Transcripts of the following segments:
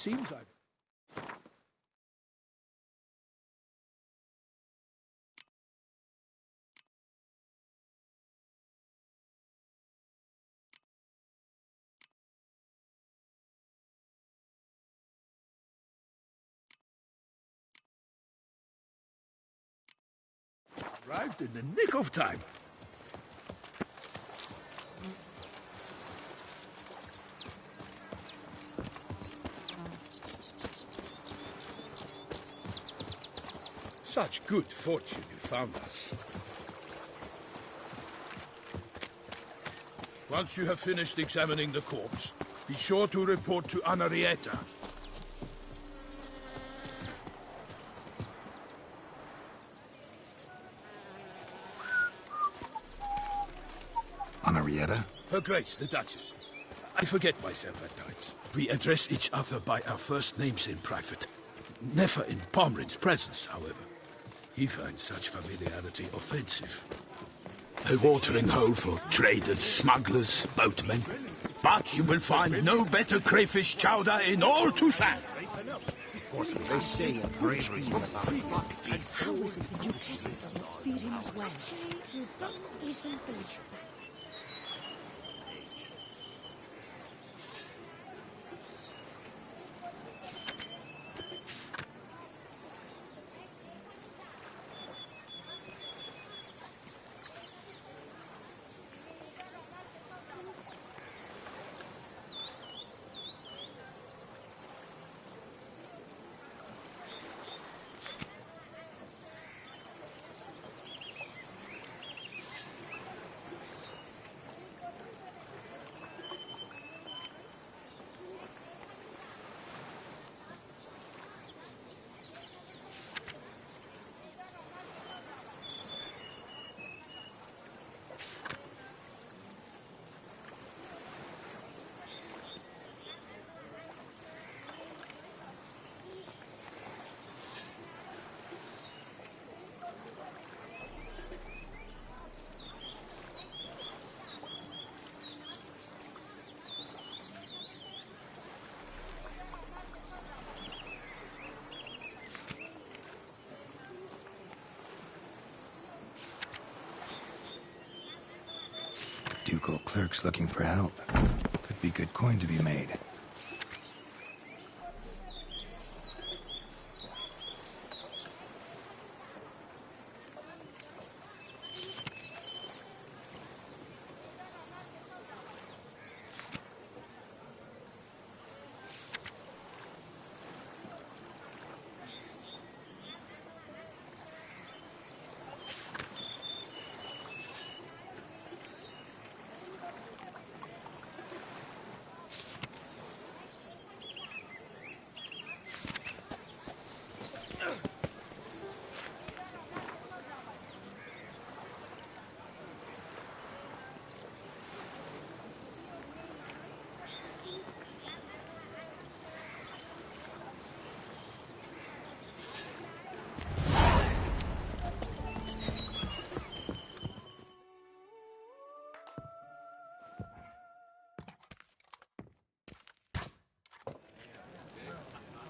seems I've... Arrived in the nick of time. Such good fortune you found us. Once you have finished examining the corpse, be sure to report to Henrietta. Henrietta? Her Grace, the Duchess. I forget myself at times. We address each other by our first names in private. Never in Pomrin's presence, however. He finds such familiarity offensive. A watering hole for traders, smugglers, boatmen. But you will find no better crayfish chowder in all Toussaint. They say a bravery is about How is it that you feed him as well? You don't even believe that. ducal clerks looking for help. Could be good coin to be made.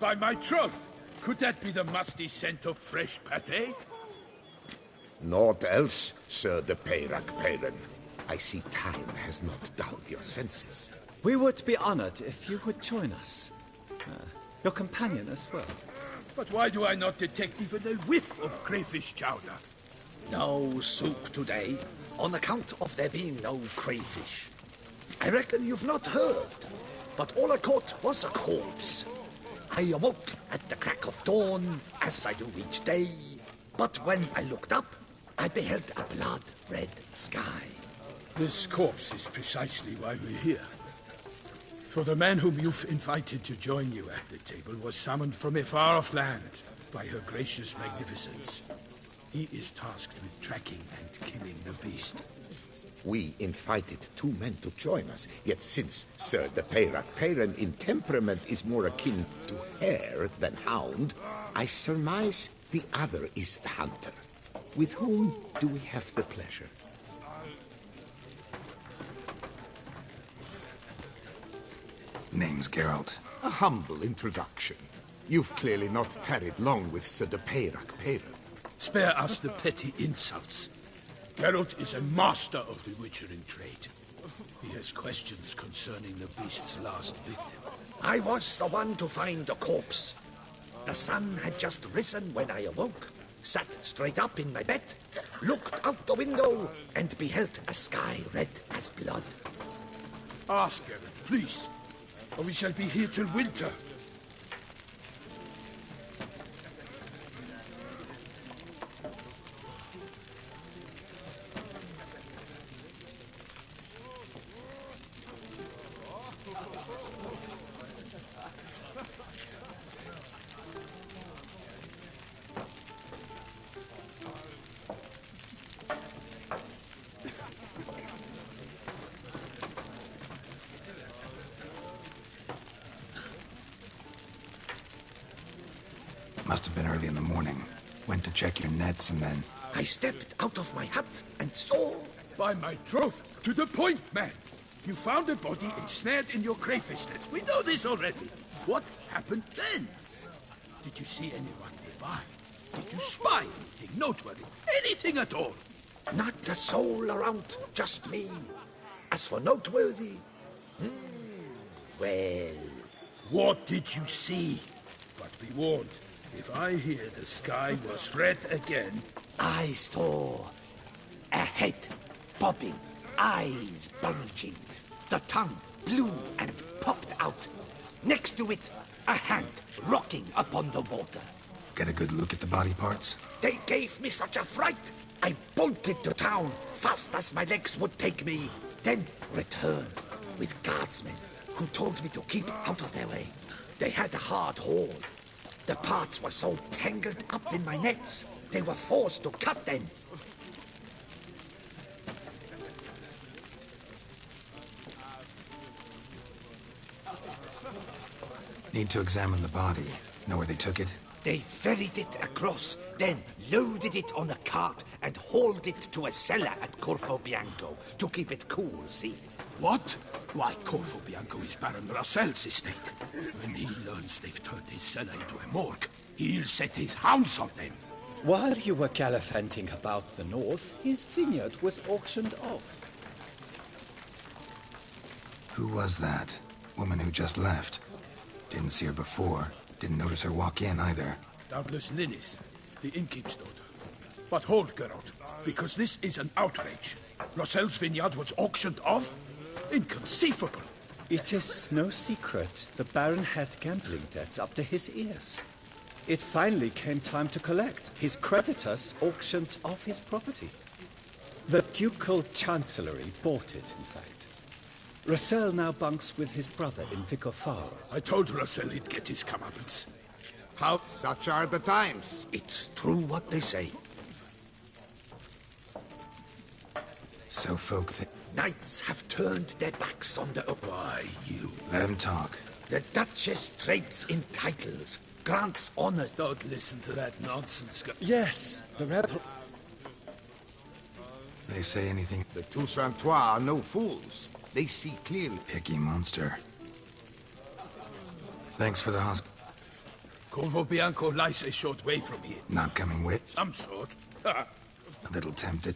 By my troth, could that be the musty scent of fresh pâté? Naught else, Sir de Peyrac-Peyran. I see time has not dulled your senses. We would be honored if you would join us. Your companion as well. But why do I not detect even a whiff of crayfish chowder? No soup today, on account of there being no crayfish. I reckon you've not heard, but all I caught was a corpse. I awoke at the crack of dawn, as I do each day, but when I looked up, I beheld a blood-red sky. This corpse is precisely why we're here. For the man whom you've invited to join you at the table was summoned from a far-off land by her gracious magnificence. He is tasked with tracking and killing the beast. We invited two men to join us, yet since Sir de Peyrac-Peyran in temperament is more akin to hare than hound, I surmise the other is the hunter. With whom do we have the pleasure? Name's Geralt. A humble introduction. You've clearly not tarried long with Sir de Peyrac Peyran. Spare us the petty insults. Geralt is a master of the witchering trade. He has questions concerning the beast's last victim. I was the one to find the corpse. The sun had just risen when I awoke, sat straight up in my bed, looked out the window, and beheld a sky red as blood. Ask Geralt, please, or we shall be here till winter. Must have been early in the morning. Went to check your nets and then... I stepped out of my hut and saw... By my troth, to the point, man. You found a body ensnared in your crayfish nets. We know this already. What happened then? Did you see anyone nearby? Did you spy anything noteworthy? Anything at all? Not a soul around, just me. As for noteworthy... well... What did you see? But be warned, if I hear the sky was red again... I saw a head bobbing, eyes bulging, the tongue blue and popped out. Next to it, a hand rocking upon the water. Get a good look at the body parts? They gave me such a fright. I bolted to town fast as my legs would take me, then returned with guardsmen who told me to keep out of their way. They had a hard hold. The parts were so tangled up in my nets, they were forced to cut them. Need to examine the body. Know where they took it? They ferried it across, then loaded it on a cart and hauled it to a cellar at Corvo Bianco to keep it cool, see? What? Why, Corvo Bianco is Baron Russell's estate. When he learns they've turned his cellar into a morgue, he'll set his hounds on them. While you were gallivanting about the north, his vineyard was auctioned off. Who was that? Woman who just left. Didn't see her before. Didn't notice her walk in either. Doubtless Linnis, the innkeep's daughter. But hold, Geralt, because this is an outrage. Russell's vineyard was auctioned off? Inconceivable. It is no secret the Baron had gambling debts up to his ears. It finally came time to collect. His creditors auctioned off his property. The Ducal Chancellery bought it, in fact. Russell now bunks with his brother in Vicofaro. I told Russell he'd get his comeuppance. How? Such are the times. It's true what they say. So folk think... Knights have turned their backs on the... Why, you... Let him talk. The Duchess trades in titles, grants honor. Don't listen to that nonsense, Yes, the rebel... They say anything... The Toussaintois are no fools. They see clearly. Picky monster. Thanks for the hosp... Corvo Bianco lies a short way from here. Not coming with. Some sort. A little tempted.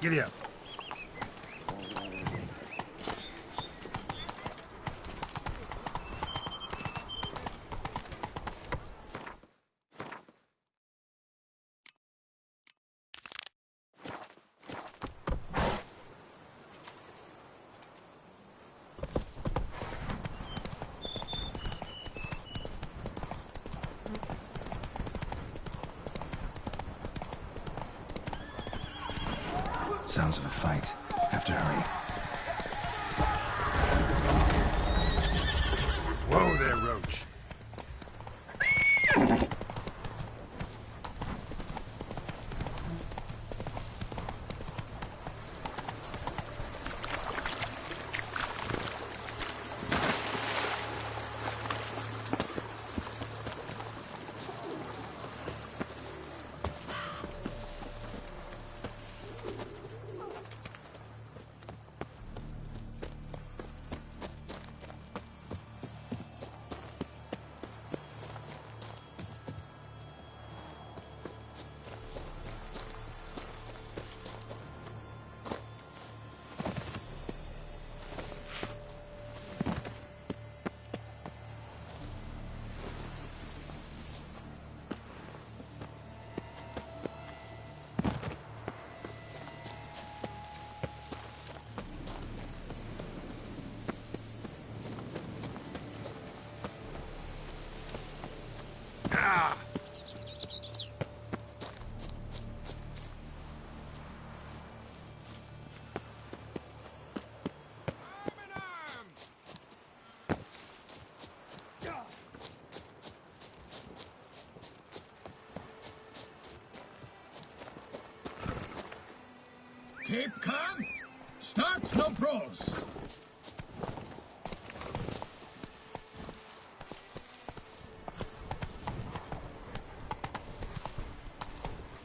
Giddy up. Sounds of a fight. Have to hurry. Whoa there, Roach. Keep calm. Start no brawls.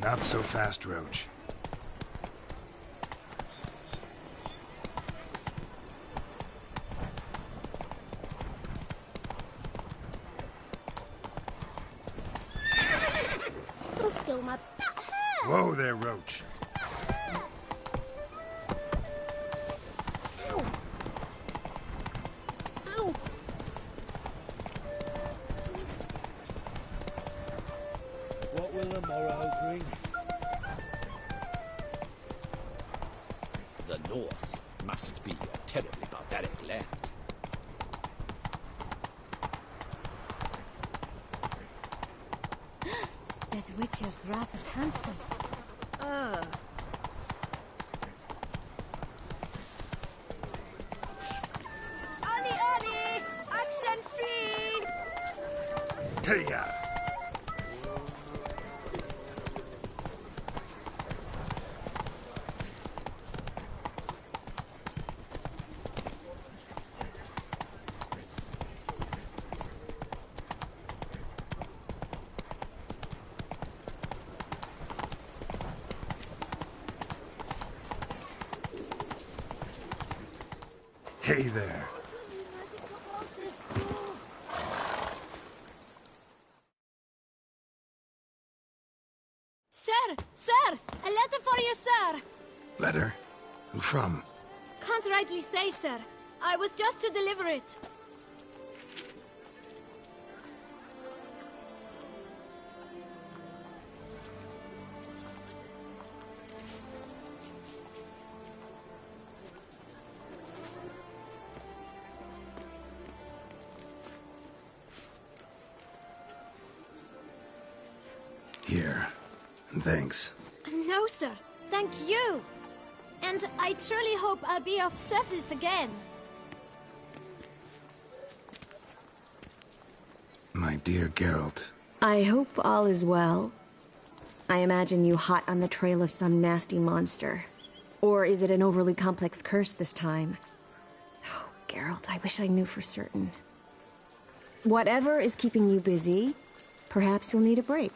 Not so fast, Roach. Still my butt hurt. Whoa there, Roach. Ow. Ow. What will the morrow bring? The North must be a terribly barbaric land. That Witcher's rather handsome. Ollie, Ollie! Accent free! Hey, ya! Hey there. Sir! Sir! A letter for you, sir! Letter? Who from? Can't rightly say, sir. I was just to deliver it. Here. And thanks. No, sir. Thank you. And I truly hope I'll be of service again. My dear Geralt. I hope all is well. I imagine you hot on the trail of some nasty monster. Or is it an overly complex curse this time? Oh, Geralt, I wish I knew for certain. Whatever is keeping you busy, perhaps you'll need a break.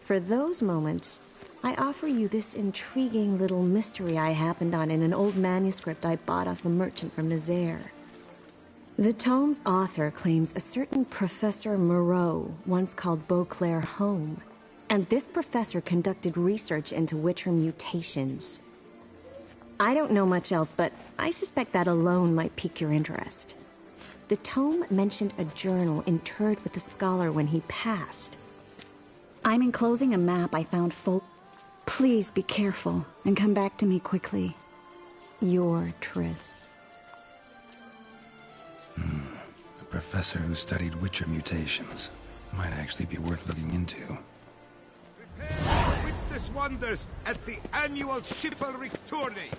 For those moments, I offer you this intriguing little mystery I happened on in an old manuscript I bought off a merchant from Nazaire. The tome's author claims a certain Professor Moreau once called Beauclair home, and this professor conducted research into Witcher mutations. I don't know much else, but I suspect that alone might pique your interest. The tome mentioned a journal interred with the scholar when he passed. I'm enclosing a map I found full. Please be careful and come back to me quickly. Your Triss. A professor who studied Witcher mutations. Might actually be worth looking into. With the countless wonders at the annual chivalric tourney.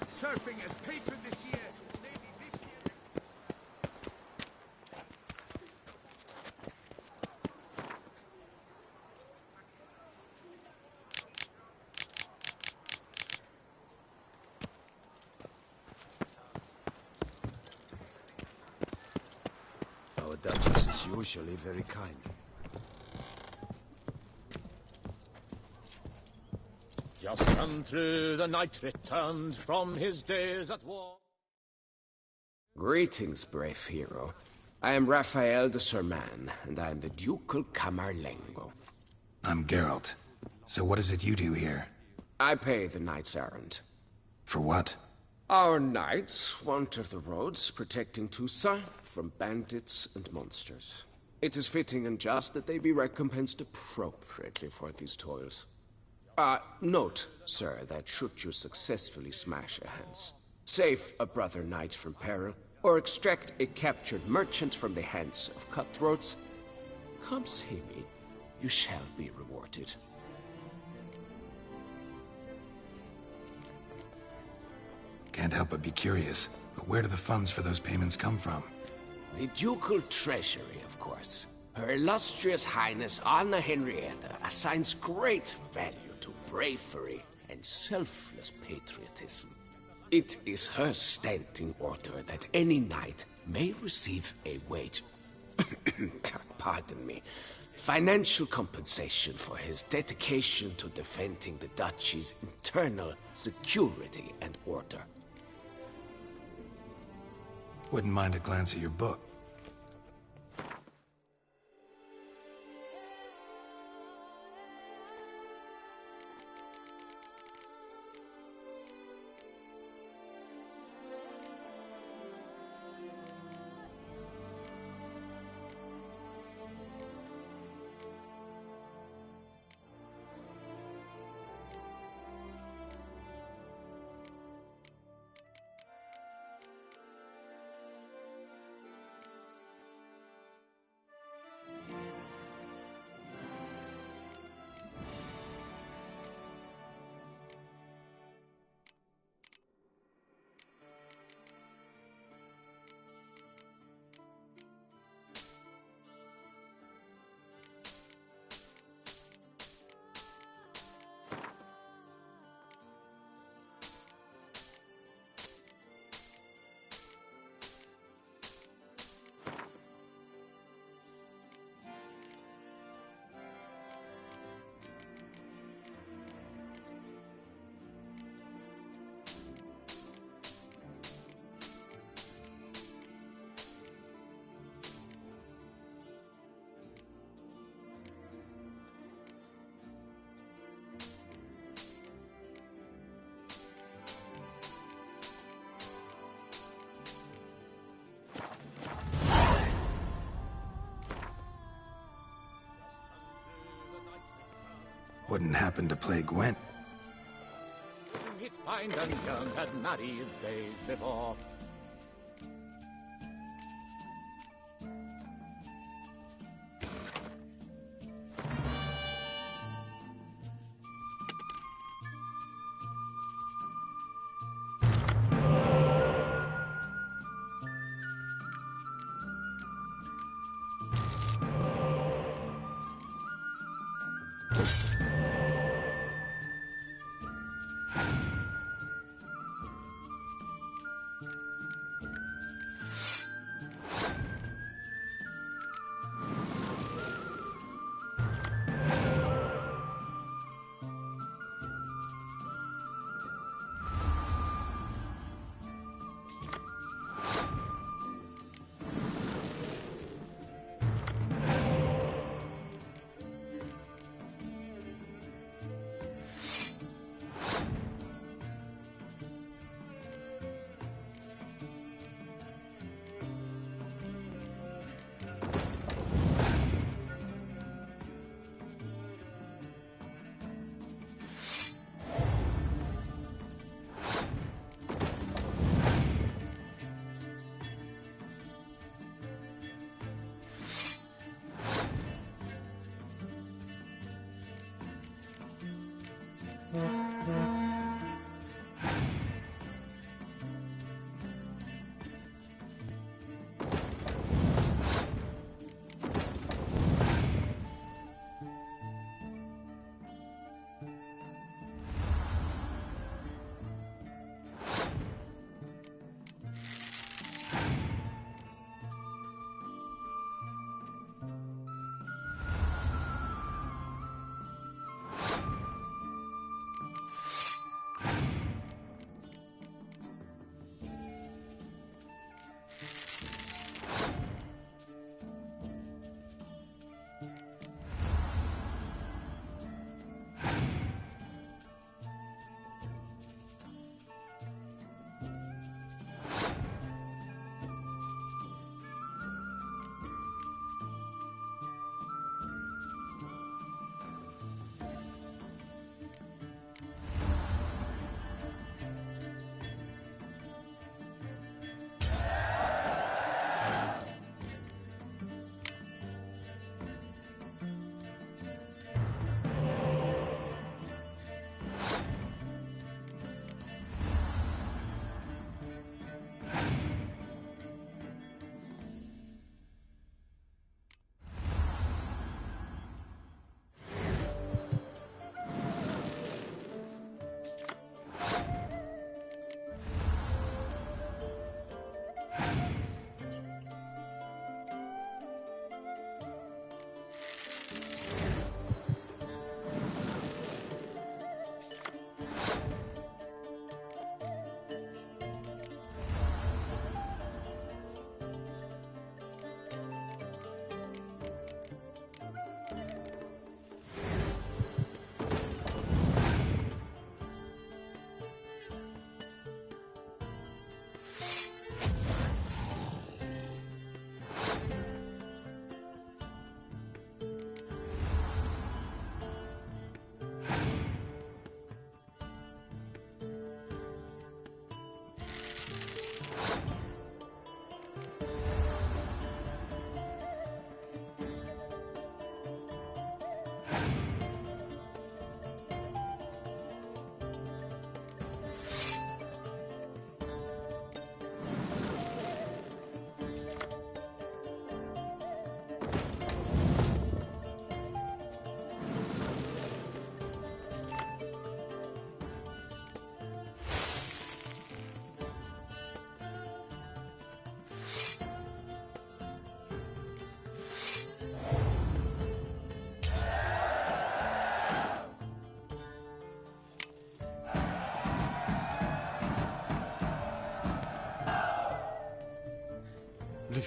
Surfing as patron this year, Lady Vivian. Our Duchess is usually very kind. Just come through, the knight returned from his days at war. Greetings, brave hero. I am Raphael de Serman, and I am the Ducal Camarlengo. I'm Geralt. So what is it you do here? I pay the knight's errand. For what? Our knights wander the roads, protecting Tusa from bandits and monsters. It is fitting and just that they be recompensed appropriately for these toils. Note, sir, that should you successfully smash a Hans, save a brother knight from peril, or extract a captured merchant from the hands of cutthroats, come see me. You shall be rewarded. Can't help but be curious, but where do the funds for those payments come from? The ducal treasury, of course. Her illustrious highness Anna Henrietta assigns great value to bravery and selfless patriotism. It is her standing order that any knight may receive a wage, pardon me, financial compensation for his dedication to defending the duchy's internal security and order. Wouldn't mind a glance at your book. Wouldn't happen to play Gwent. Hit Pine and Young had married days before.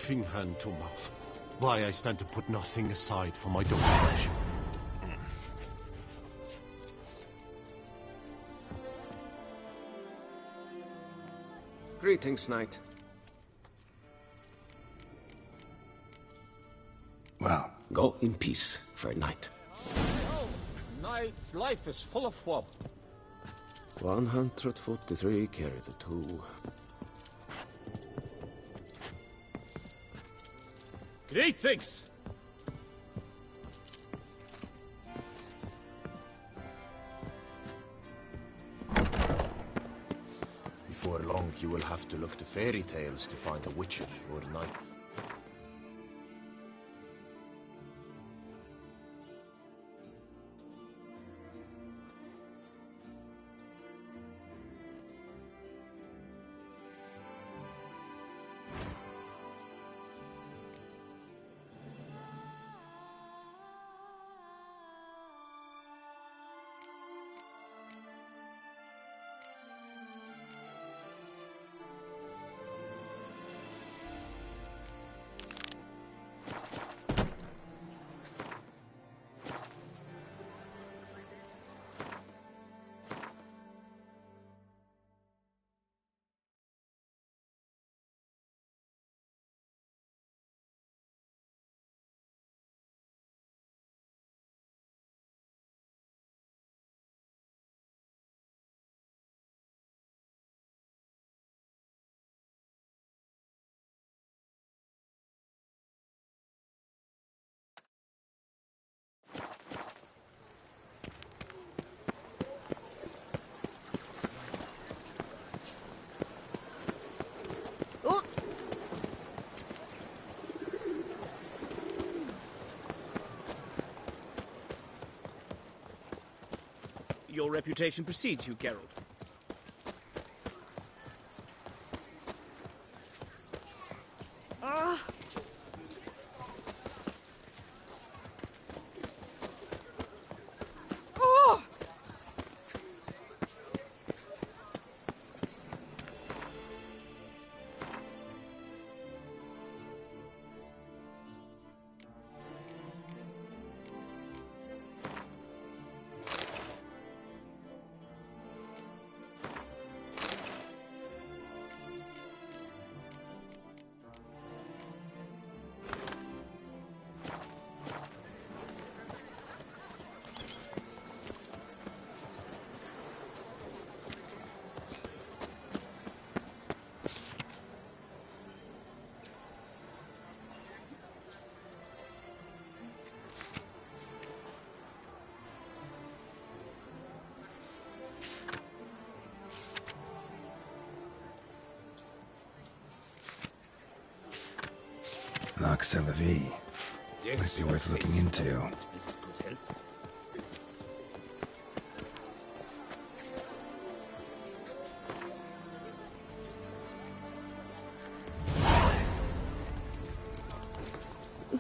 giving hand to mouth. Why I stand to put nothing aside for my dotage. Greetings, knight. Well, go in peace for a night. Oh, knight's life is full of woe. 143 carry the 2. Greetings! Before long, you will have to look to fairy tales to find a witcher or a knight. Your reputation precedes you, Geralt. Lac Vie. Might be worth looking into.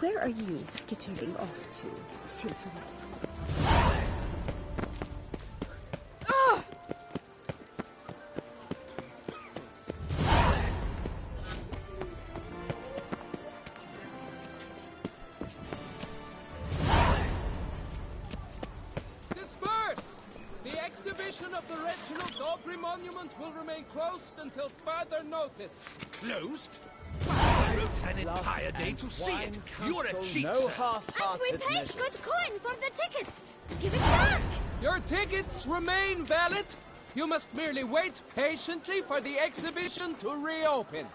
Where are you skittering off to, Sylphie? Disperse! The exhibition of the Reginald Aubrey Monument will remain closed until further notice. Closed? I wrote an entire day to see it. You're a cheat, no sir. And half-hearted we paid measures. good coin for the tickets! Give it back! Your tickets remain valid. You must merely wait patiently for the exhibition to reopen.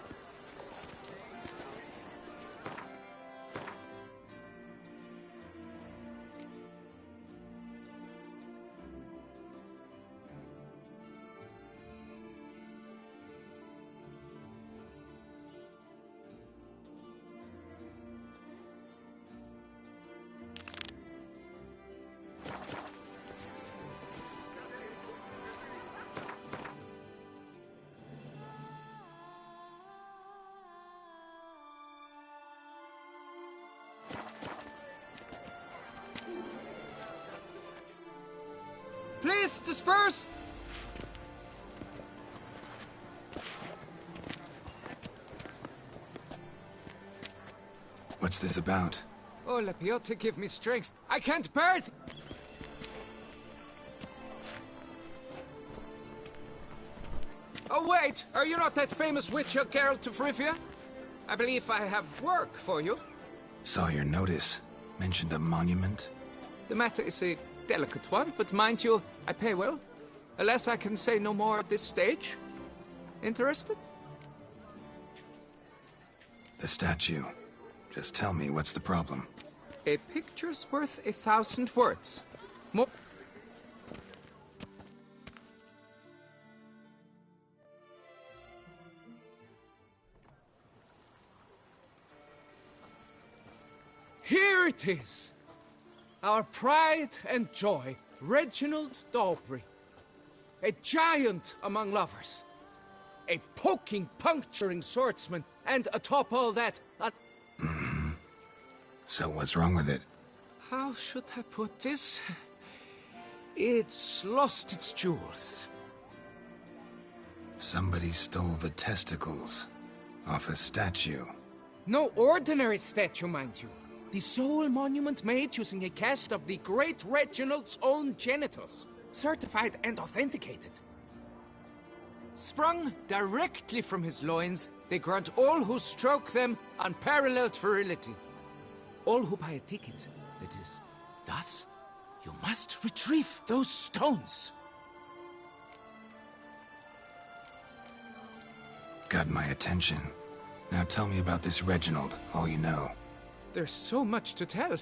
Please disperse! this about? Oh, Lepiota, give me strength. I can't bear it! Oh, wait! Are you not that famous witch, Geralt of Rivia? I believe I have work for you. Saw your notice. Mentioned a monument. The matter is a delicate one, but mind you, I pay well. Alas, I can say no more at this stage. Interested? The statue. Just tell me, what's the problem? A picture's worth 1,000 words. More... Here it is! Our pride and joy, Reginald d'Aubry. A giant among lovers. A poking, puncturing swordsman, and atop all that, So what's wrong with it? How should I put this? It's lost its jewels. Somebody stole the testicles off a statue. No ordinary statue, mind you. The sole monument made using a cast of the great Reginald's own genitals, certified and authenticated. Sprung directly from his loins, they grant all who stroke them unparalleled virility. All who buy a ticket, that is. Thus, you must retrieve those stones. Got my attention. Now tell me about this Reginald, all you know. There's so much to tell.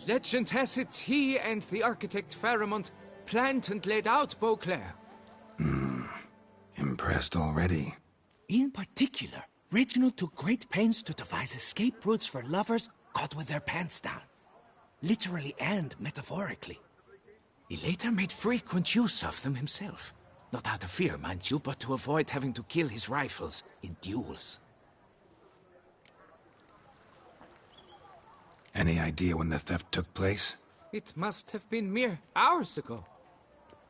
Legend has it he and the architect Faramond planned and laid out Beauclair. Impressed already. In particular, Reginald took great pains to devise escape routes for lovers caught with their pants down. Literally and metaphorically. He later made frequent use of them himself. Not out of fear, mind you, but to avoid having to kill his rivals in duels. Any idea when the theft took place? It must have been mere hours ago.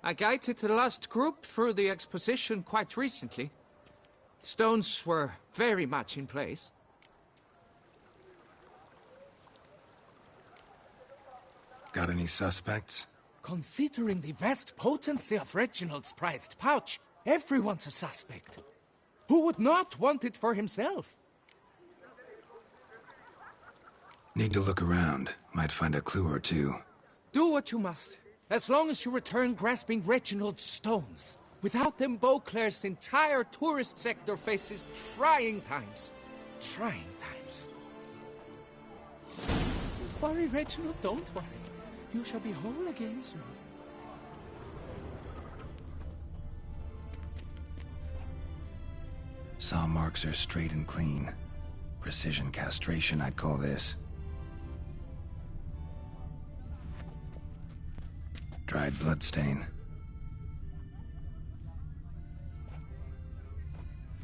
I guided the last group through the exposition quite recently. The stones were very much in place. Got any suspects? Considering the vast potency of Reginald's prized pouch, everyone's a suspect. Who would not want it for himself? Need to look around. Might find a clue or two. Do what you must, as long as you return grasping Reginald's stones. Without them, Beauclair's entire tourist sector faces trying times. Trying times. Don't worry, Reginald, don't worry. You shall be whole again soon. Saw marks are straight and clean. Precision castration, I'd call this. Dried bloodstain.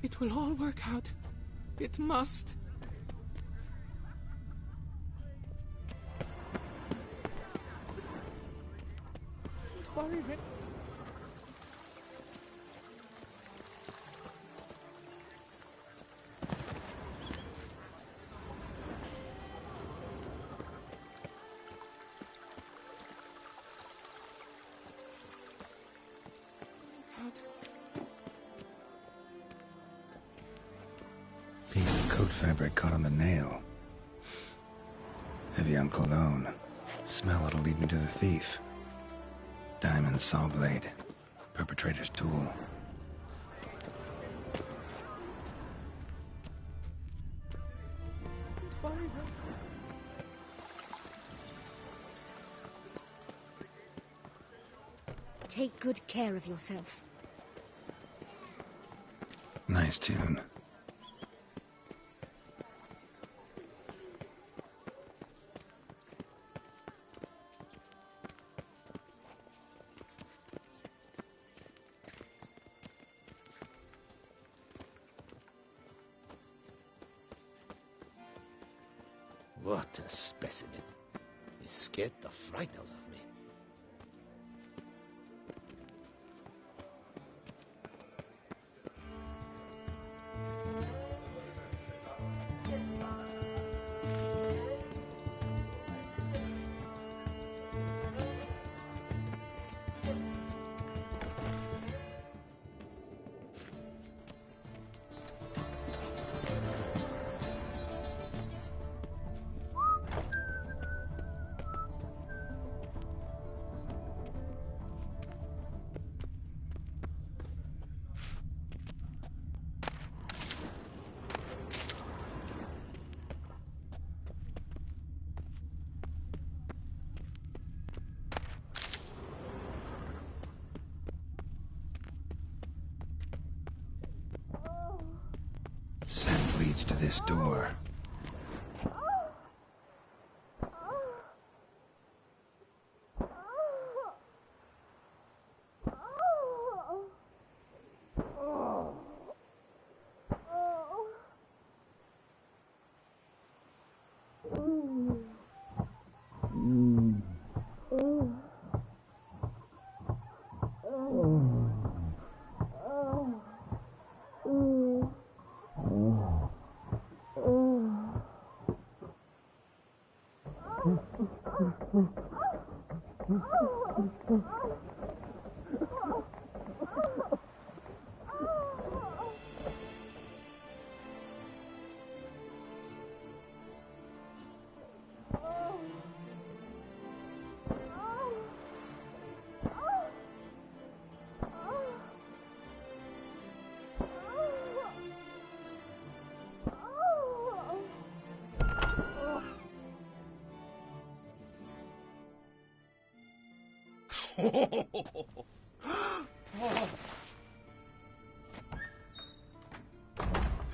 It will all work out. It must. Don't worry, Red. Piece of coat fabric caught on the nail. Heavy on cologne. Smell it'll lead me to the thief. Diamond saw blade. Perpetrator's tool. Take good care of yourself. Nice tune. What a specimen. He scared the fright out of me. leads to this door.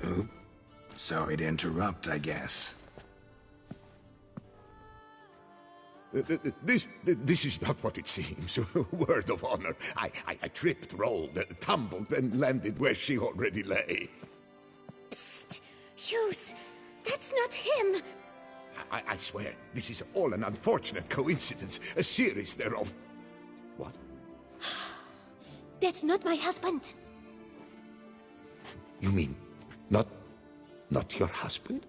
Oop. Sorry to interrupt, I guess. This is not what it seems. Word of honor. I tripped, rolled, tumbled, and landed where she already lay. Psst! Hughes! That's not him! I swear, this is all an unfortunate coincidence. A series thereof. What? That's not my husband. You mean, not your husband?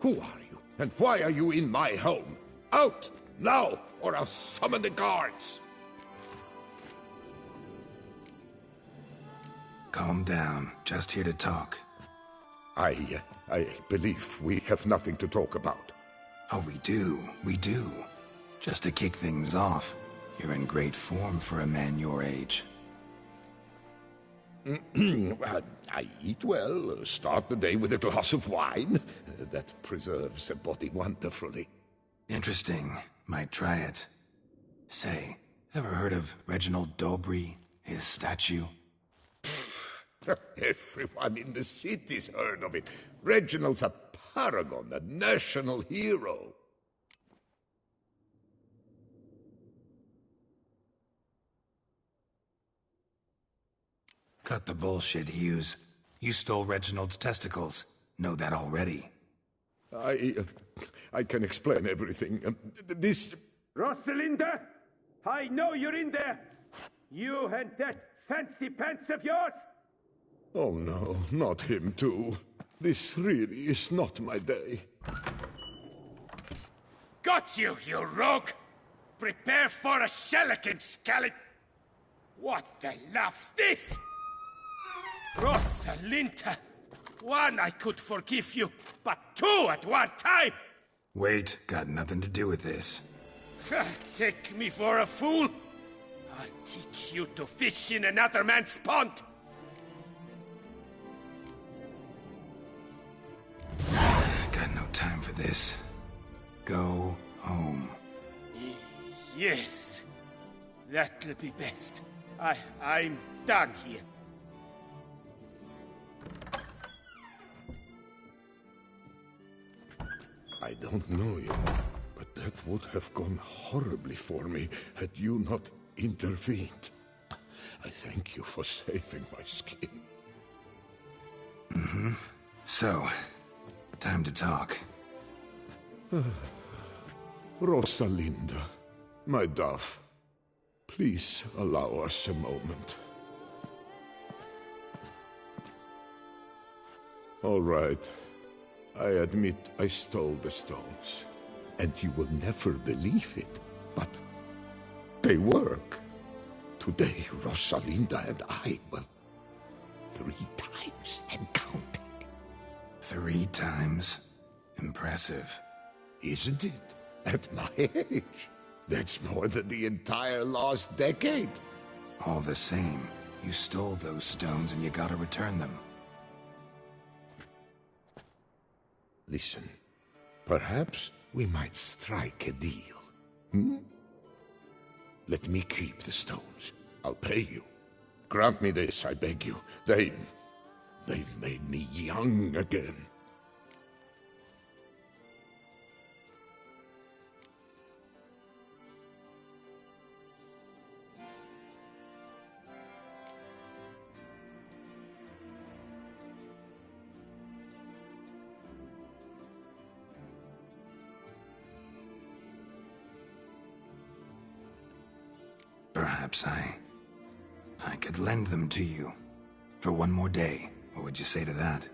Who are you? And why are you in my home? Out! Now! Or I'll summon the guards! Calm down. Just here to talk. I believe we have nothing to talk about. Oh, we do. Just to kick things off, you're in great form for a man your age. I eat well, start the day with a glass of wine. That preserves a body wonderfully. Interesting. Might try it. Say, ever heard of Reginald Dobry, his statue? Everyone in the city's heard of it. Reginald's a paragon, a national hero. Cut the bullshit, Hughes. You stole Reginald's testicles. Know that already. I can explain everything. This... Rosalinda! I know you're in there! You and that fancy pants of yours! Oh no, not him too. This really is not my day. Got you, you rogue! Prepare for a shellacking, scallop! What the laugh's this? Rosalinda! One, I could forgive you, but two at one time! Wait, got nothing to do with this. Take me for a fool? I'll teach you to fish in another man's pond! Got no time for this. Go home. Yes. That'll be best. I'm done here. I don't know you, but that would have gone horribly for me had you not intervened. I thank you for saving my skin. Mm-hmm. So, time to talk. Rosalinda, my dove, please allow us a moment. All right. I admit I stole the stones. And you will never believe it, but they work. Today, Rosalinda and I, well, 3 times and counting. 3 times? Impressive. Isn't it? At my age. That's more than the entire last decade. All the same, you stole those stones and you gotta return them. Listen, perhaps we might strike a deal. Hmm? Let me keep the stones. I'll pay you. Grant me this, I beg you. They They've made me young again. Perhaps I could lend them to you for one more day. What would you say to that?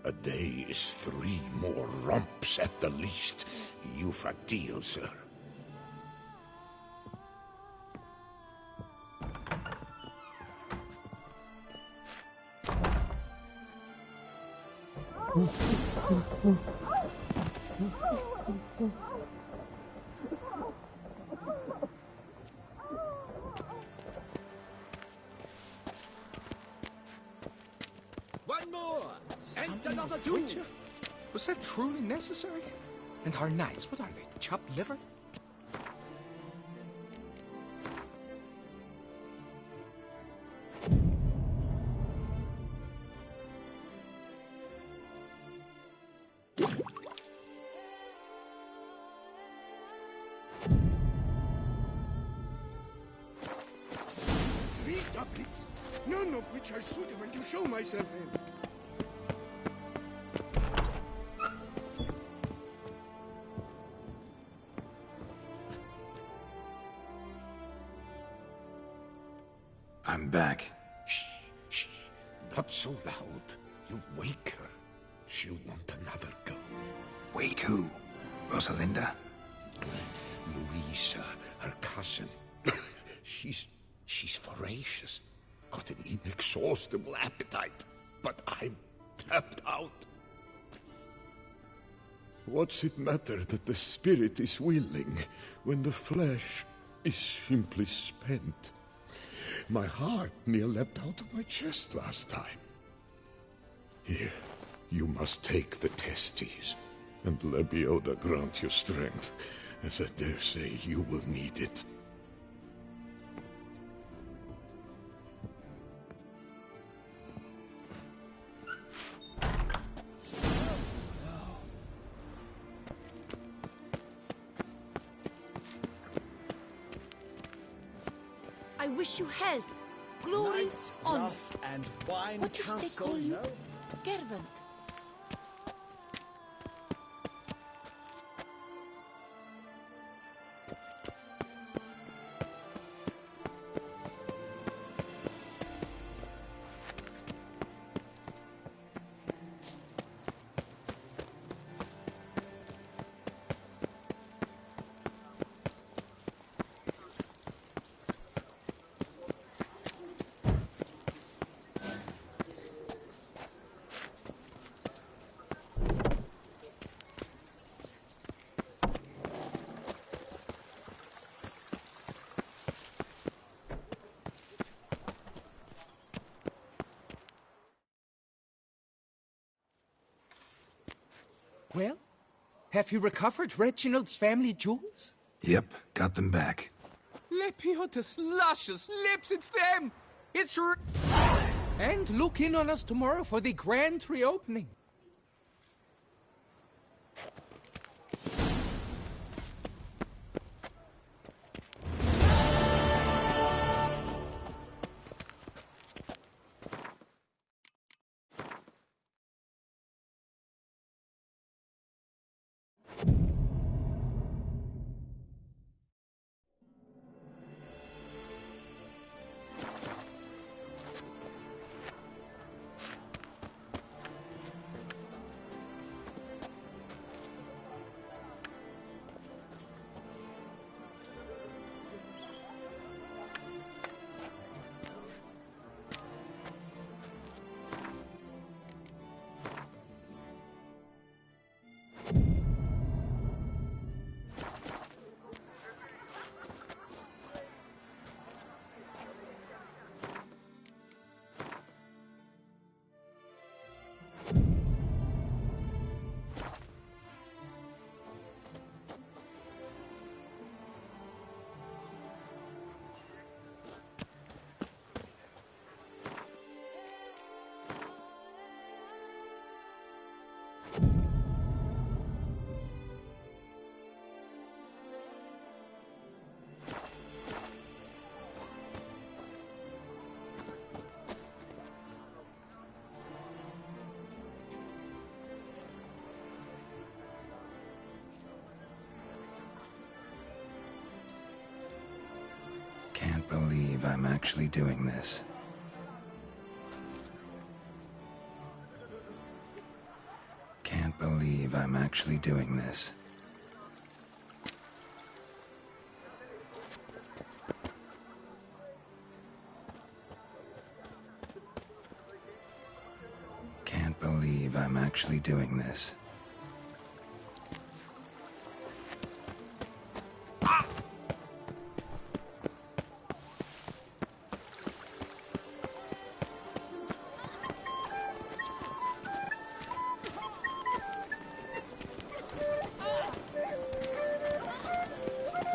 A day is 3 more romps at the least. You've a deal, sir. One more! And another two! Wait, was that truly necessary? And our knights, what are they, chopped liver? Three doublets, none of which are suitable to show myself in. I'm back. Shh. Not so loud. You wake her. She'll want another go. Wake who? Rosalinda? Louisa, her cousin. She's voracious. Got an inexhaustible appetite. But I'm tapped out. What's it matter that the spirit is willing when the flesh is simply spent? My heart near leapt out of my chest last time. Here, you must take the testes, and Lebioda grant you strength, as I dare say you will need it. I wish you health, glory, Knight, honor. Ruff, and wine What is they council, call you? no? Gervant. Well, have you recovered Reginald's family jewels? Yep, got them back. Lepioda's luscious lips, it's them! And look in on us tomorrow for the grand reopening. Can't believe I'm actually doing this. Can't believe I'm actually doing this. Can't believe I'm actually doing this.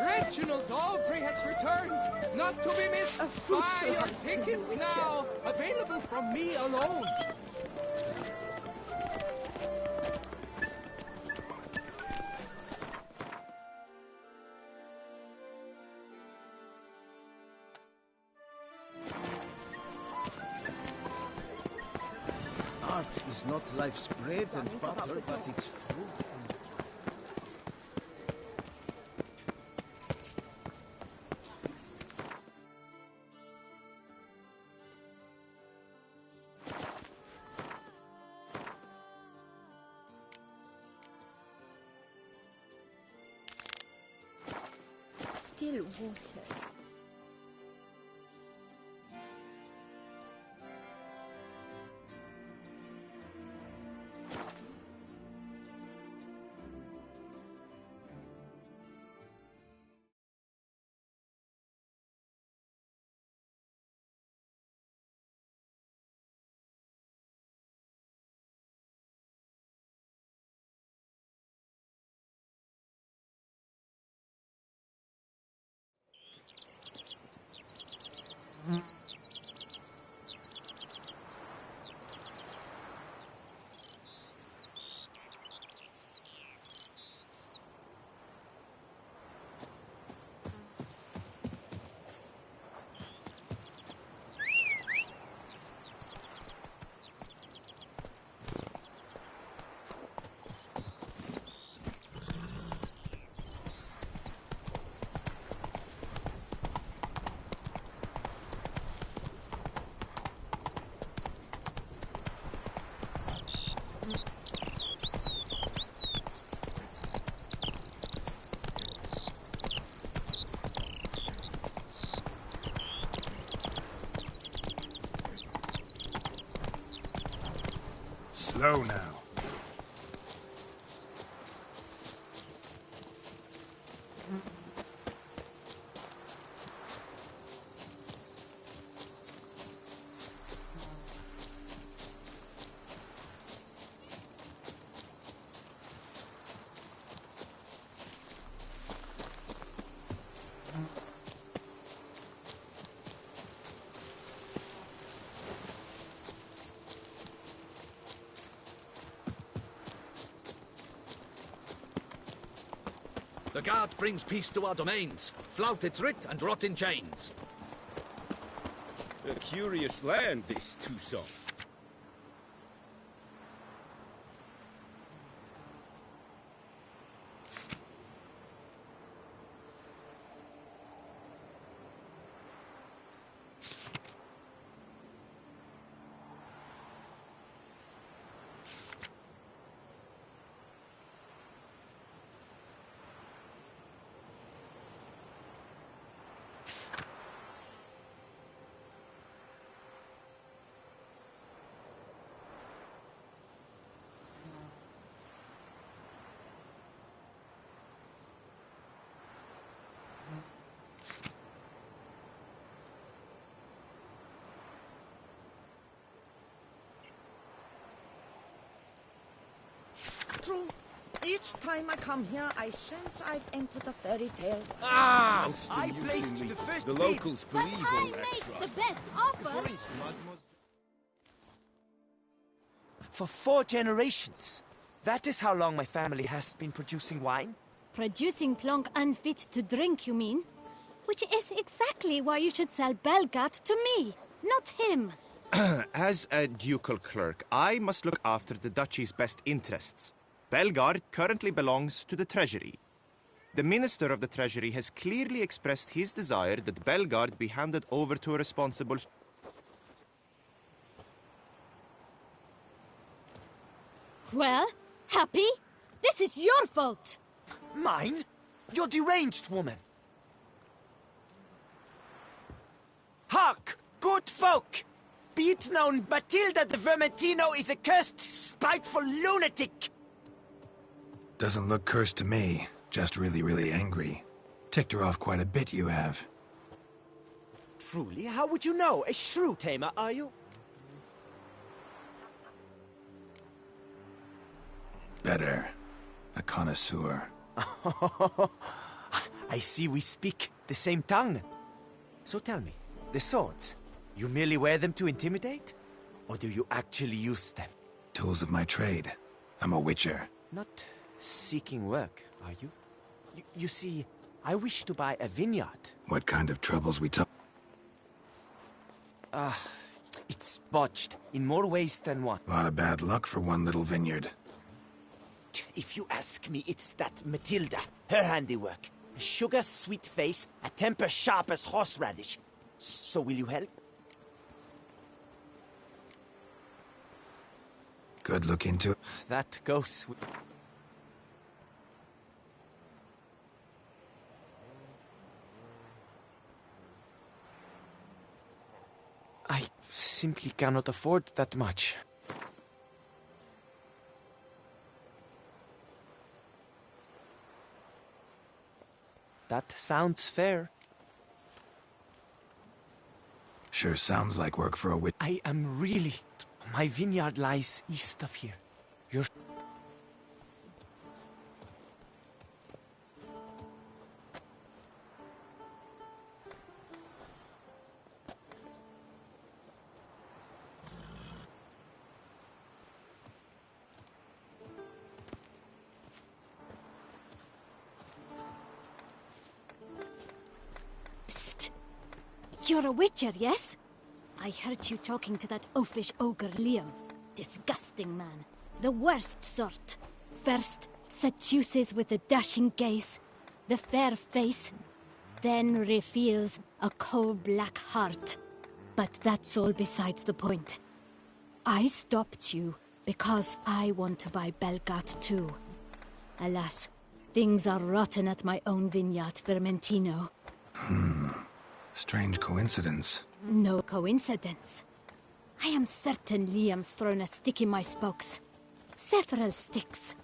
Reginald Aubrey has returned, not to be missed. Buy your tickets now, available from me alone. Art is not life's bread and butter, but its fruit. Still waters. Slow now. The guard brings peace to our domains. Flout its writ and rot in chains. A curious land, this Tucson. True. Each time I come here, I sense I've entered a fairy tale. Ah! I placed the first The bid. locals But believe I all that made trust. the best offer. For 4 generations. That is how long my family has been producing wine. Producing plonk unfit to drink, you mean? Which is exactly why you should sell Belgat to me, not him. As a ducal clerk, I must look after the duchy's best interests. Belgard currently belongs to the treasury. The Minister of the Treasury has clearly expressed his desire that Belgard be handed over to a responsible... Well, Happy? This is your fault! Mine? You're deranged, woman! Hark! Good folk! Be it known, Matilda de Vermentino is a cursed, spiteful lunatic! Doesn't look cursed to me. Just really, really angry. Ticked her off quite a bit, you have. Truly? How would you know? A shrew tamer, are you? Better. A connoisseur. I see we speak the same tongue. So tell me, the swords, you merely wear them to intimidate? Or do you actually use them? Tools of my trade. I'm a witcher. Not seeking work, are you? You see, I wish to buy a vineyard. What kind of troubles we talk? It's botched in more ways than one. A lot of bad luck for one little vineyard. If you ask me, it's that Matilda, her handiwork. A sugar-sweet face, a temper sharp as horseradish. So will you help? Good look into it. That goes... I simply cannot afford that much. That sounds fair. Sure sounds like work for a witch. I am really... My vineyard lies east of here. You're... You're a witcher, yes? I heard you talking to that oafish ogre Liam. Disgusting man. The worst sort. First, seduces with a dashing gaze, the fair face, then reveals a coal-black heart. But that's all beside the point. I stopped you because I want to buy Belgard too. Alas, things are rotten at my own vineyard, Vermentino. Strange coincidence. No coincidence. I am certain Liam's thrown a stick in my spokes. Several sticks.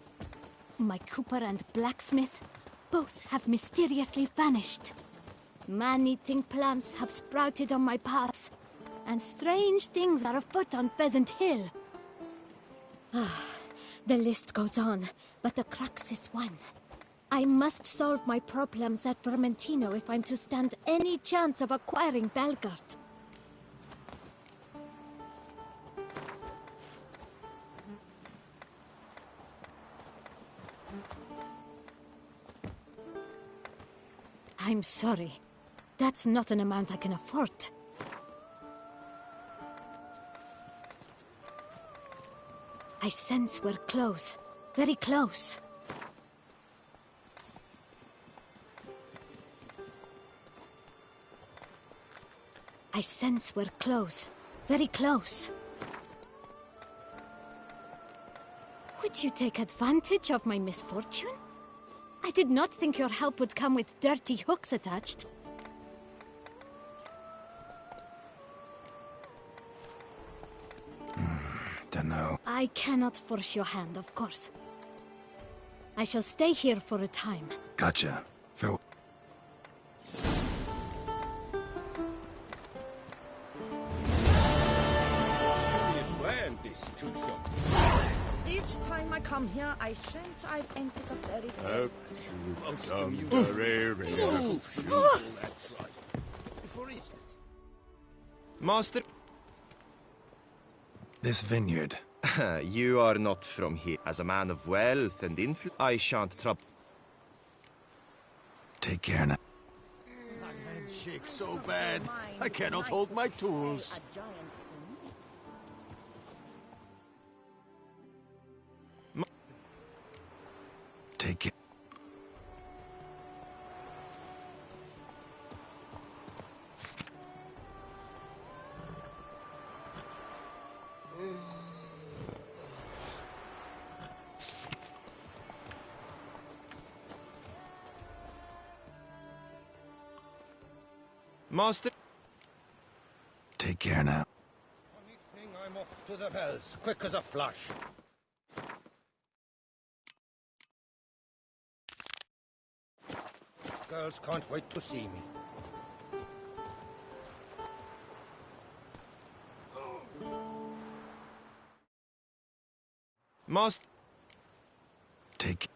My cooper and blacksmith both have mysteriously vanished. Man-eating plants have sprouted on my paths, and strange things are afoot on Pheasant Hill. The list goes on, but the crux is one. I must solve my problems at Vermentino if I'm to stand any chance of acquiring Belgard. I'm sorry. That's not an amount I can afford. I sense we're close. Very close. I sense we're close. Very close. Would you take advantage of my misfortune? I did not think your help would come with dirty hooks attached. Dunno. I cannot force your hand, of course. I shall stay here for a time. Gotcha. Farewell. Land this twosome. Each time I come here, I sense I've entered a very... For instance. Master... This vineyard. You are not from here. As a man of wealth and influence, I shan't trouble. Take care now. My hand shakes so bad, I cannot hold my tools. Take care. Master... Take care now. I'm off to the bells, quick as a flash. Girls can't wait to see me. Master... Take...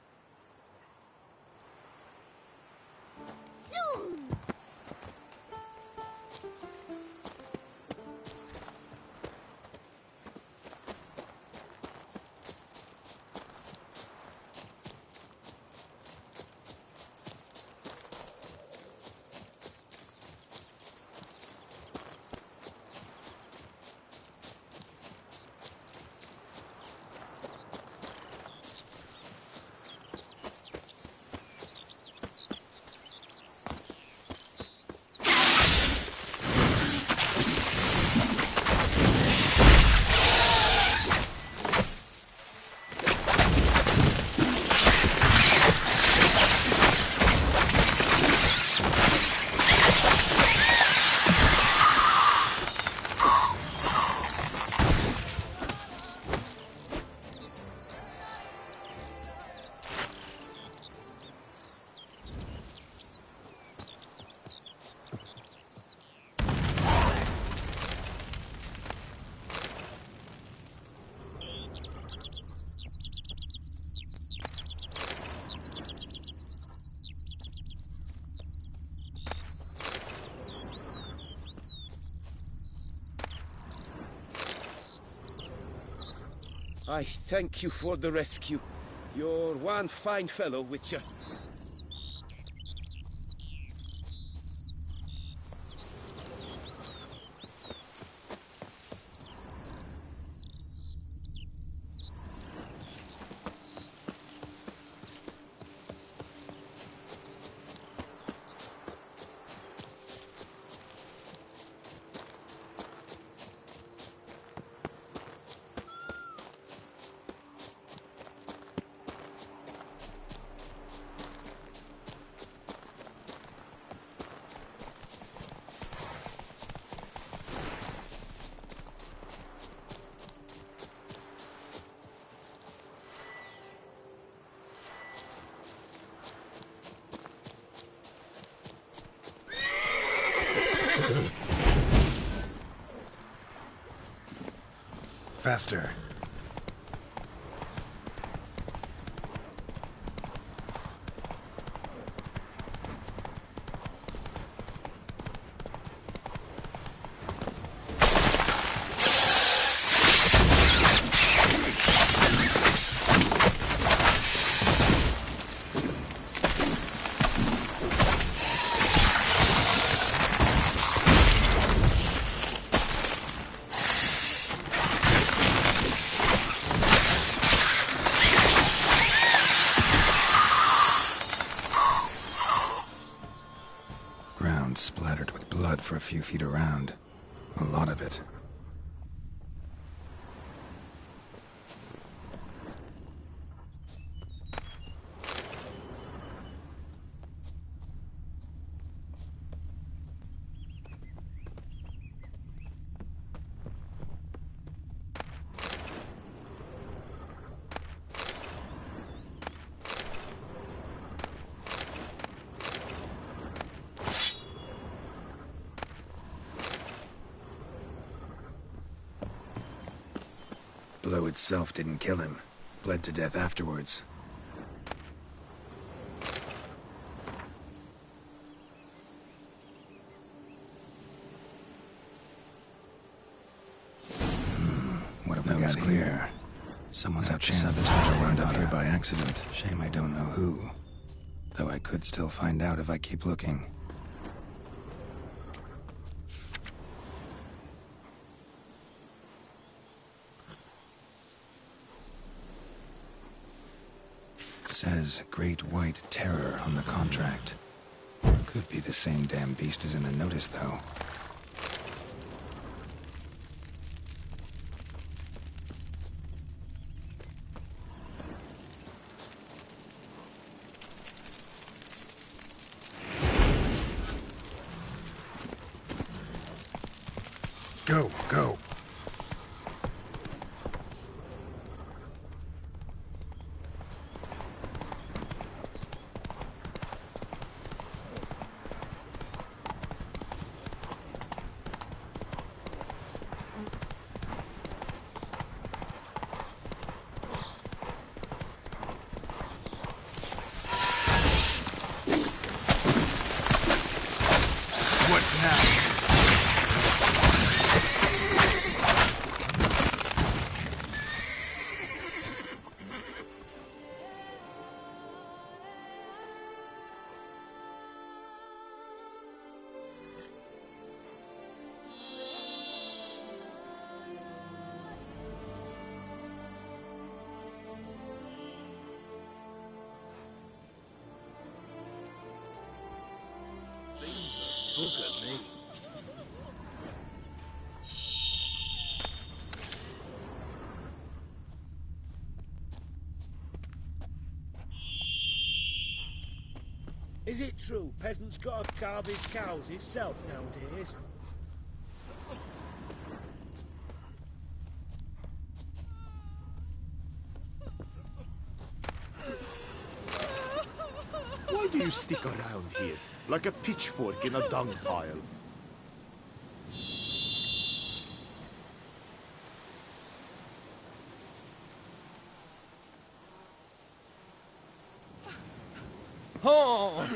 I thank you for the rescue. You're one fine fellow, Witcher. Faster. Splattered with blood for a few feet around. A lot of it. Blow itself didn't kill him. Bled to death afterwards. What have we got here? Someone's had chance this treasure wound up here by accident. Shame I don't know who. Though I could still find out if I keep looking. Says Great White Terror on the contract. Could be the same damn beast as in the notice, though. Go, go. Look at me. Is it true peasants gotta carve his cows himself nowadays? Why do you stick around here, like a pitchfork in a dung pile? Oh!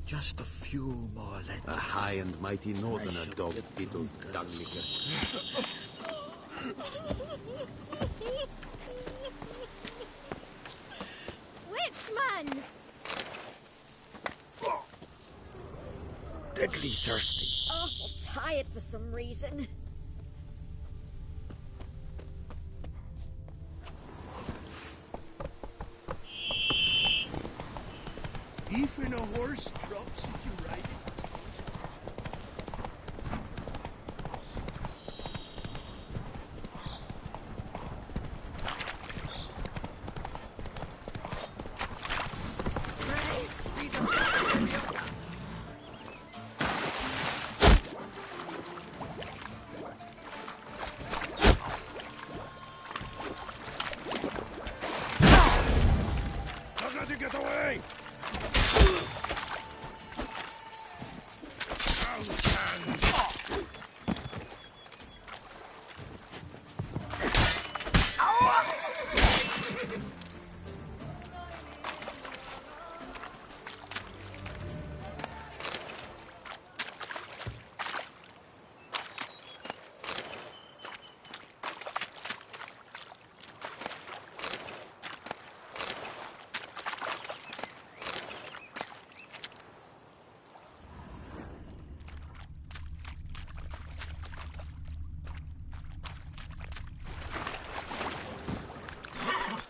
Just a few more lengths. A high and mighty northerner dog, little dunglicker. Witchman! Deadly thirsty. Awful tired for some reason. Even a horse drops if you ride it. Don't let him get away!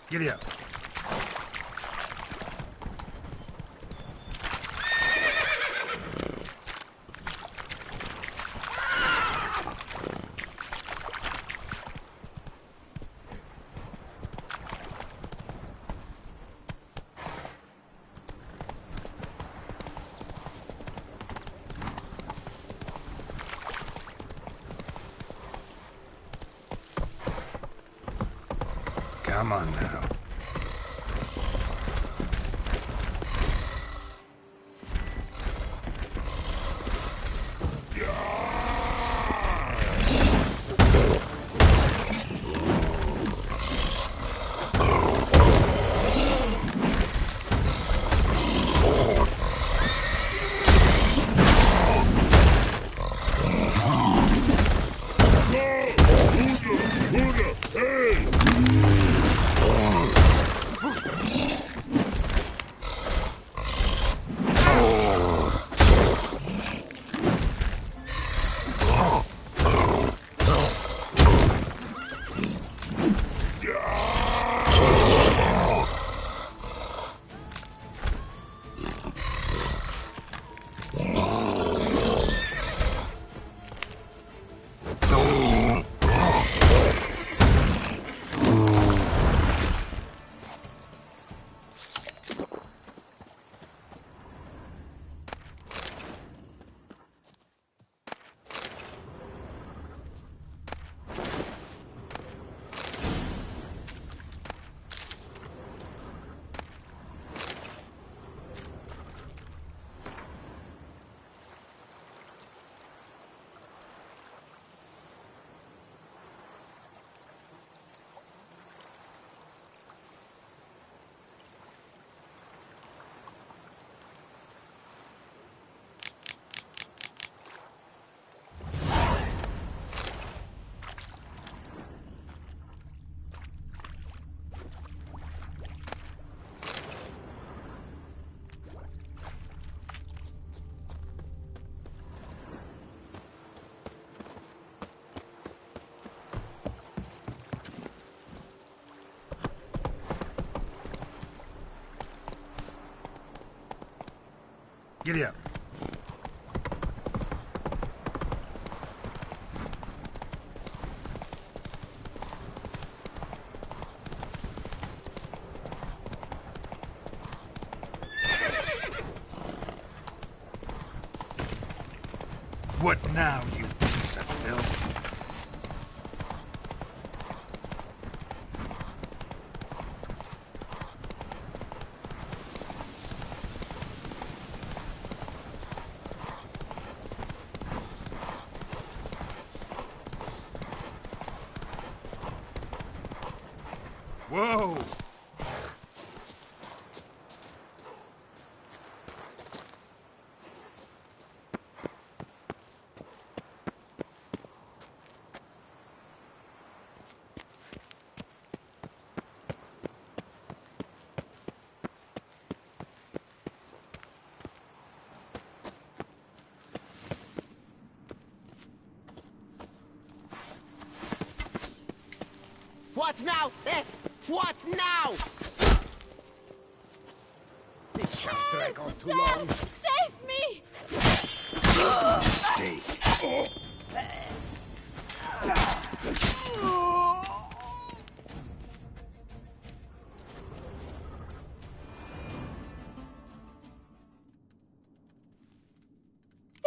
Giddy up. Come on now. Hey! Giddy up. What now, you piece of filth? Whoa! What now? What now? This shan't drag on too long. Save me! Stay.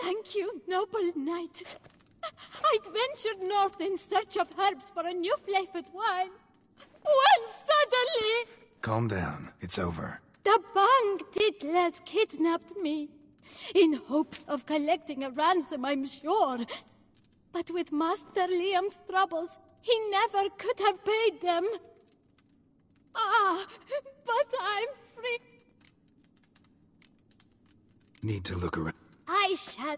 Thank you, noble knight. I'd ventured north in search of herbs for a new flavored wine. When suddenly... Calm down. It's over. the Bang Titlers kidnapped me. In hopes of collecting a ransom, I'm sure. But with Master Liam's troubles, he never could have paid them. Ah, but I'm free. Need to look around. I shall...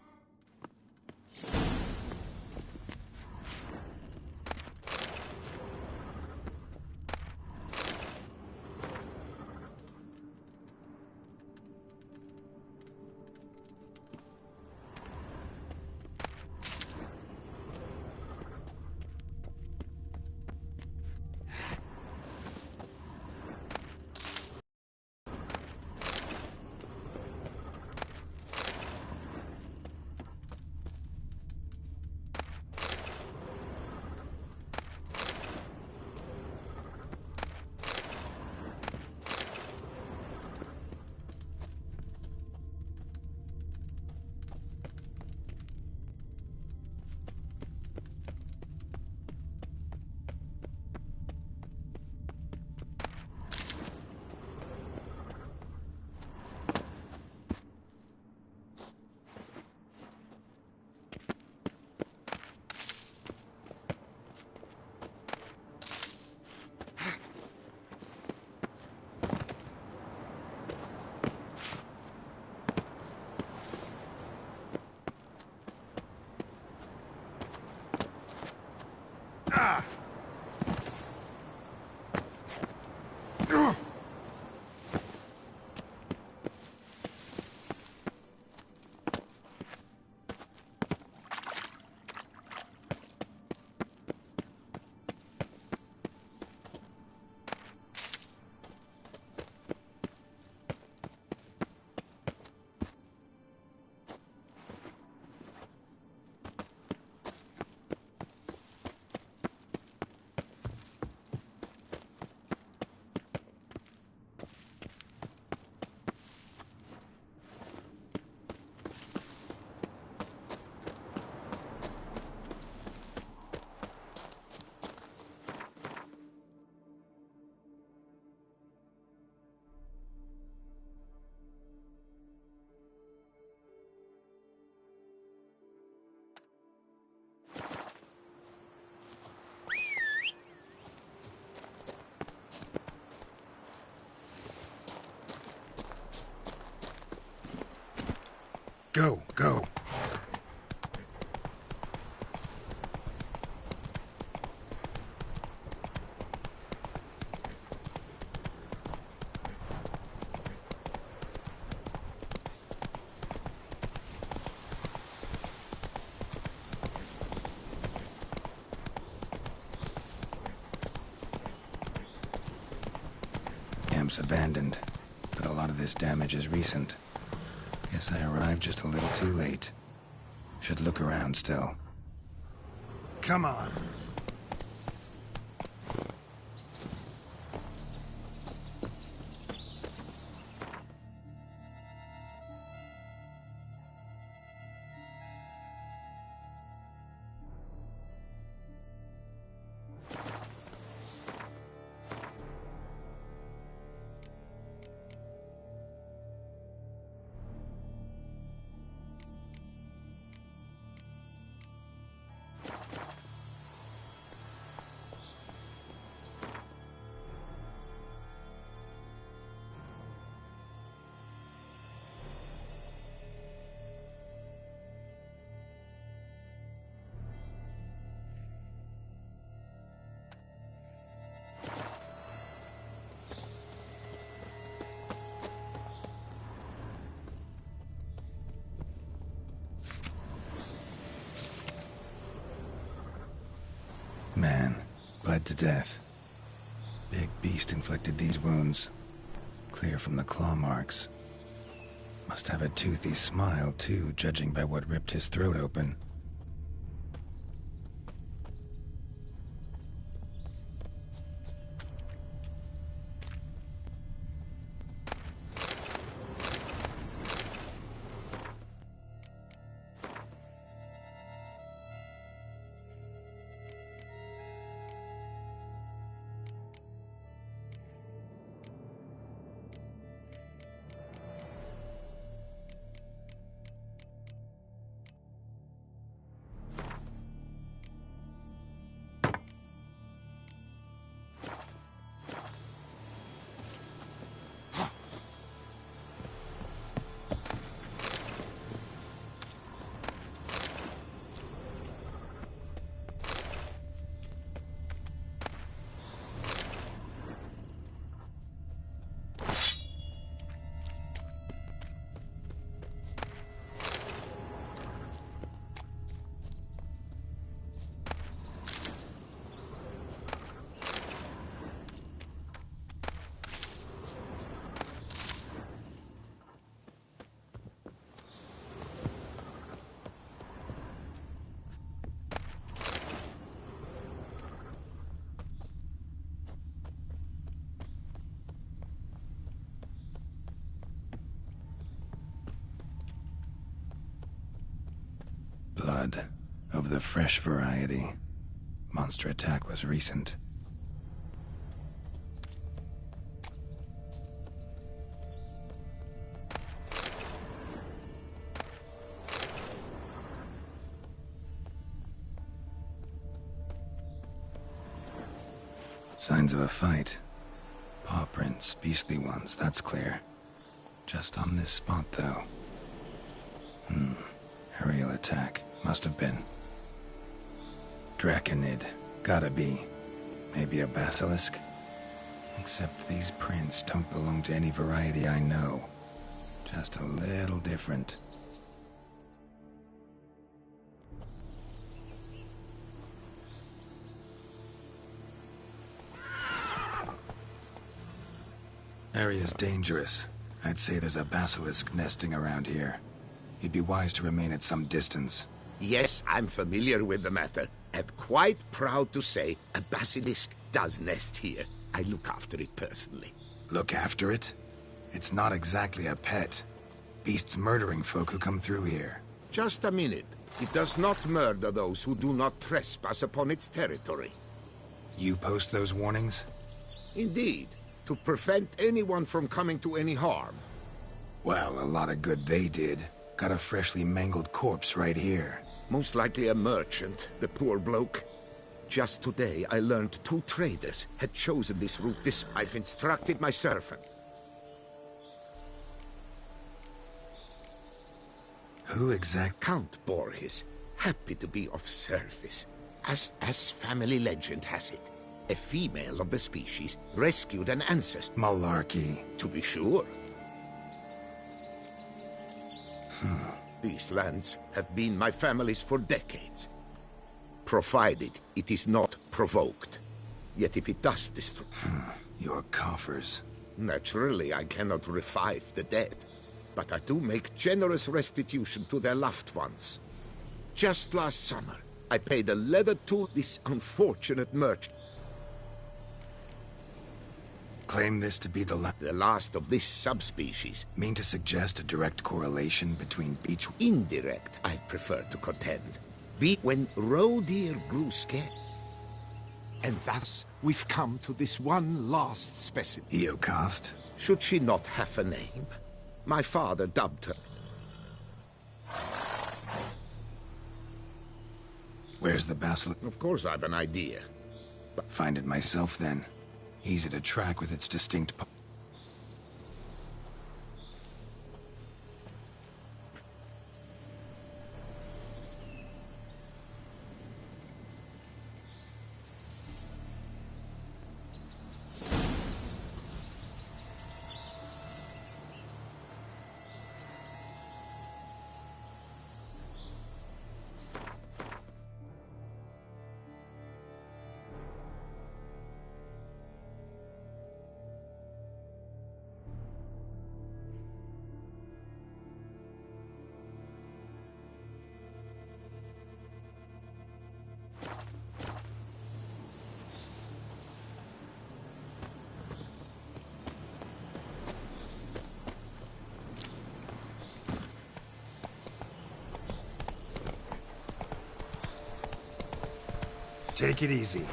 Go, go. Camp's abandoned, but a lot of this damage is recent. Guess I arrived just a little too late. Should look around still. Come on. Man, bled to death. Big beast inflicted these wounds. Clear from the claw marks. Must have a toothy smile, too, judging by what ripped his throat open. Blood. Of the fresh variety. Monster attack was recent. Signs of a fight. Paw prints, beastly ones, that's clear. Just on this spot, though. Aerial attack. Must have been. Draconid. Gotta be. Maybe a basilisk? Except these prints don't belong to any variety I know. Just a little different. Area's dangerous. I'd say there's a basilisk nesting around here. You'd be wise to remain at some distance. Yes, I'm familiar with the matter, and quite proud to say a basilisk does nest here. I look after it personally. Look after it? It's not exactly a pet. Beasts murdering folk who come through here. Just a minute. It does not murder those who do not trespass upon its territory. You post those warnings? Indeed, to prevent anyone from coming to any harm. Well, a lot of good they did. Got a freshly mangled corpse right here. Most likely a merchant, the poor bloke. Just today, I learned 2 traders had chosen this route. I've instructed my servant. Who exactly? Count Borges. Happy to be of service. As family legend has it, a female of the species rescued an ancestor. Malarkey. To be sure. These lands have been my family's for decades. Provided it is not provoked. Yet if it does destroy... Your coffers. Naturally, I cannot revive the dead. but I do make generous restitution to their loved ones. Just last summer, I paid a leather tool this unfortunate merchant. Claim this to be the last of this subspecies. Mean to suggest a direct correlation between beach... Indirect, I prefer to contend. When roe deer grew scarce. And thus, we've come to this one last specimen. Eocost? Should she not have a name? My father dubbed her. Where's the basilisk? Of course I've an idea. Find it myself, then. Easy to track with its distinct... Take it easy.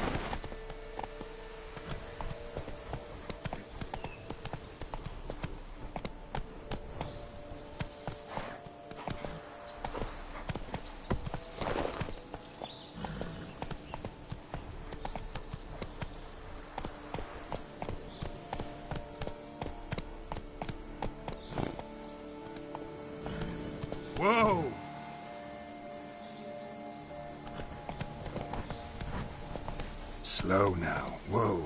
Whoa! Slow now. Whoa.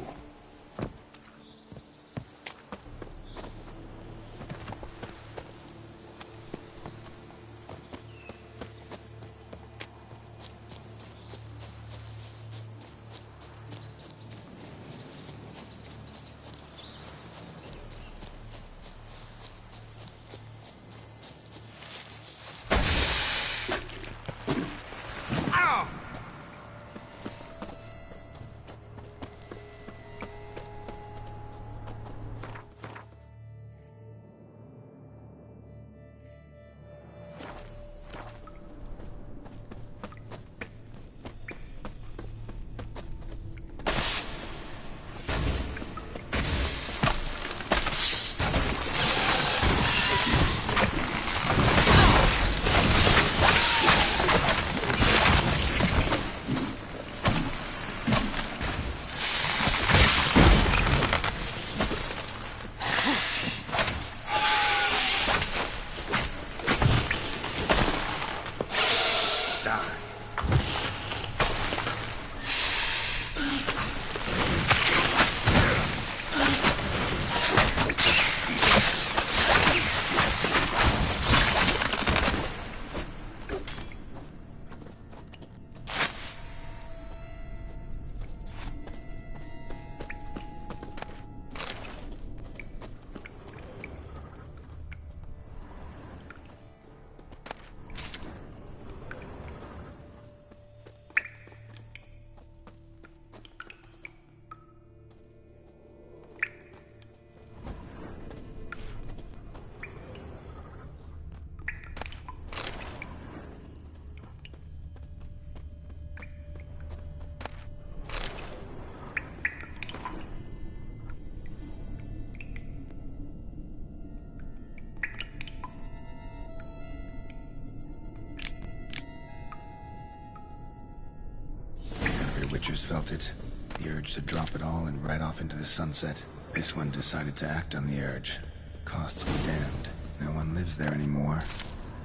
Witchers felt it. The urge to drop it all and ride off into the sunset. This one decided to act on the urge. Costs be damned. No one lives there anymore.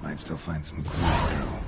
Might still find some clues, though.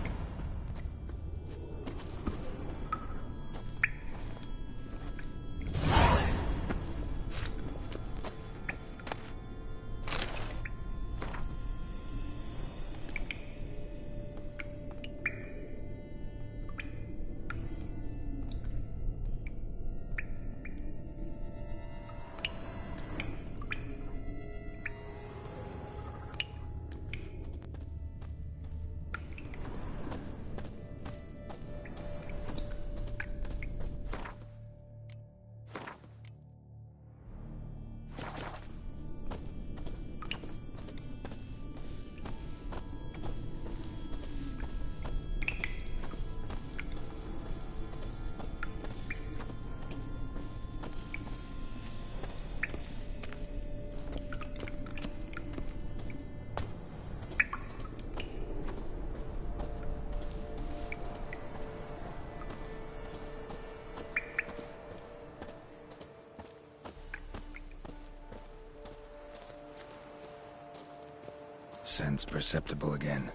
sense perceptible again.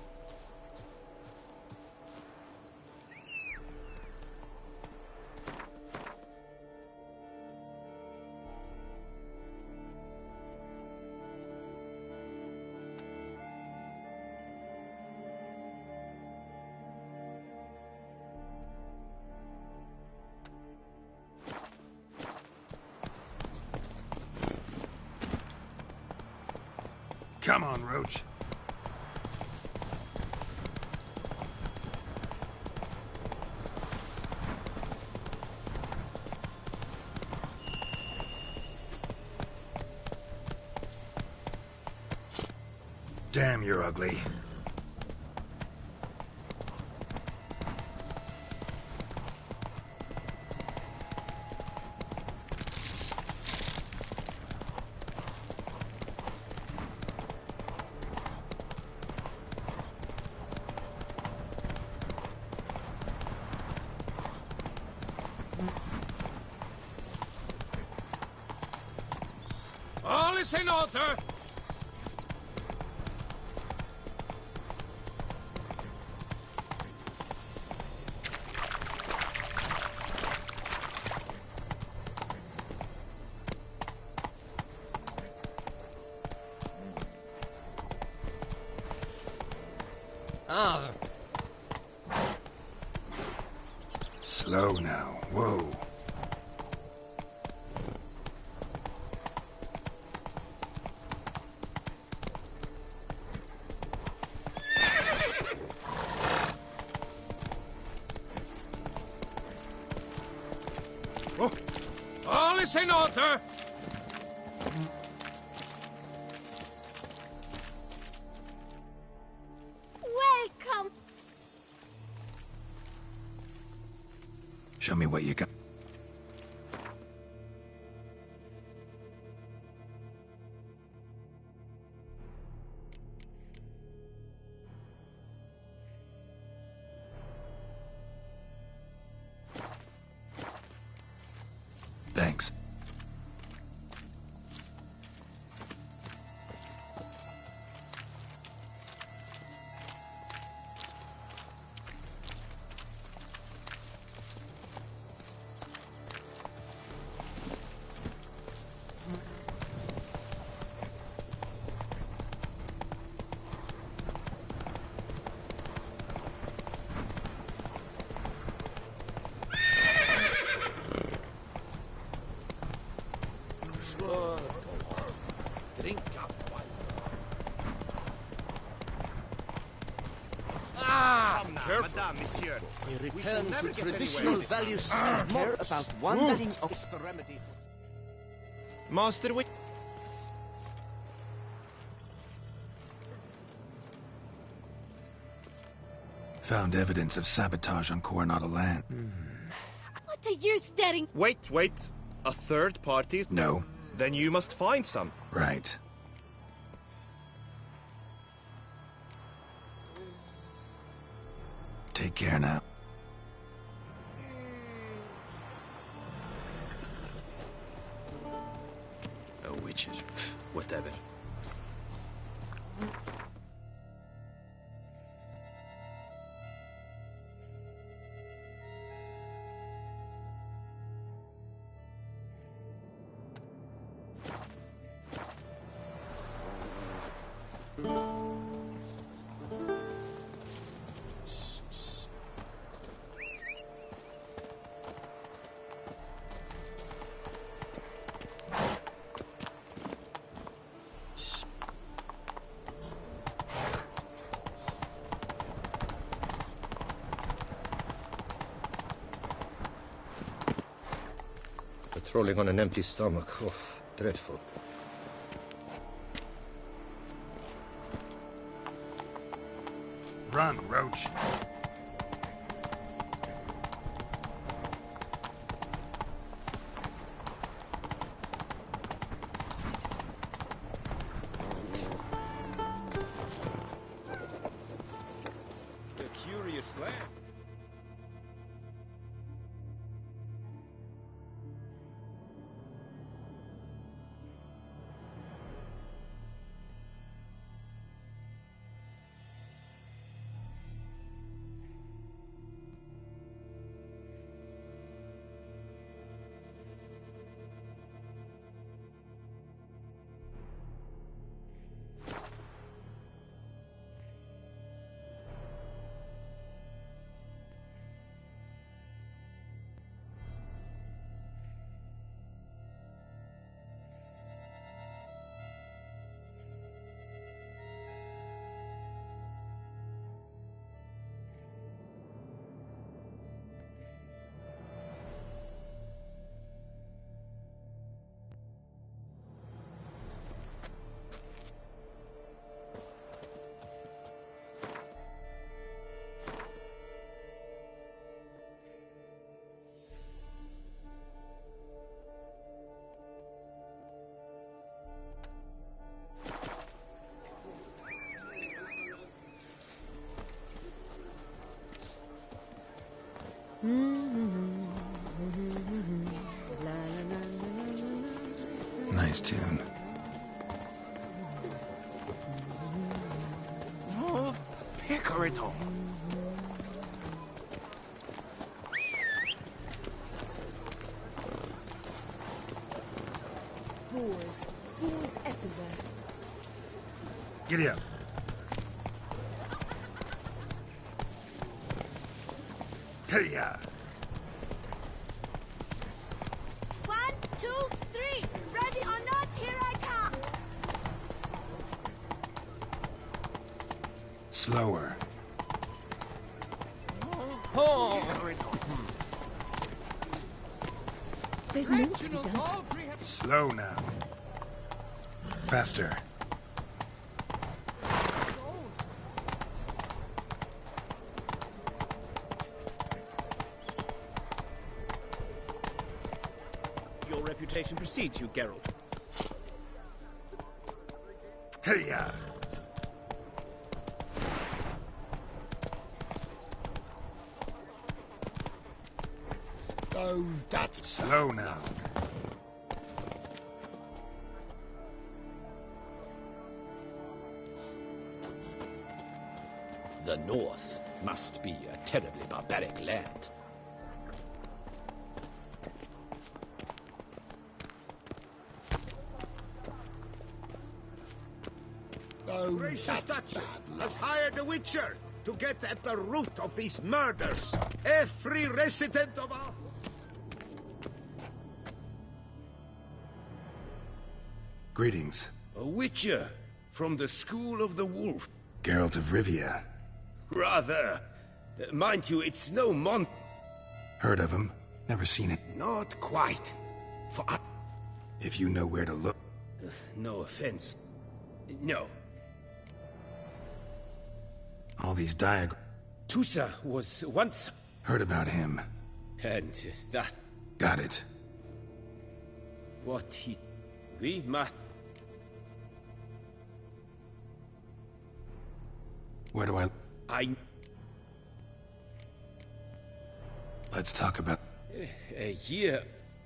Come on, Roach. Damn, you're ugly. All is in order. Ah. Slow now. Whoa. All is in order. Welcome. Show me what you got. Thanks. Drink up, Ah! Careful. Madame, monsieur. We return to traditional values and more about one thing is the remedy. Master, we... Found evidence of sabotage on Coronado land. What are you staring? Wait. A third party? No. Then you must find some. Right. Take care now. Oh, witches. Whatever. Patrolling on an empty stomach. Oh, dreadful. Run, Roach. The curious land. nice tune. Oh, Pecorito. Boars. Boars everywhere. Giddy up. Hey-ya! 1, 2, 3. Ready or not, here I come. Slower. There's more to be done. Slow now. Faster. Your reputation precedes you, Geralt. Hey-ya! Oh, that's slow now. The North must be a terribly barbaric land. Oh, Gracious Duchess has hired a witcher to get at the root of these murders. Every resident of our... Greetings. A witcher from the School of the Wolf. Geralt of Rivia. Rather. Mind you, it's no mon... Heard of him. Never seen it. Not quite. For I... If you know where to look. No offense. No. All these diagrams. Tusa was once... Heard about him. And that... Got it. What he... We must... Where do I... Let's talk about... A year...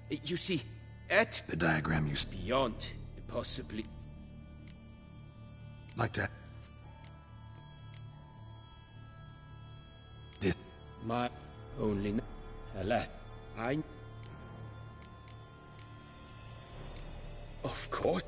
You see, at... The diagram you... Beyond, possibly... Like to... This... My... Only... Alas... Of course...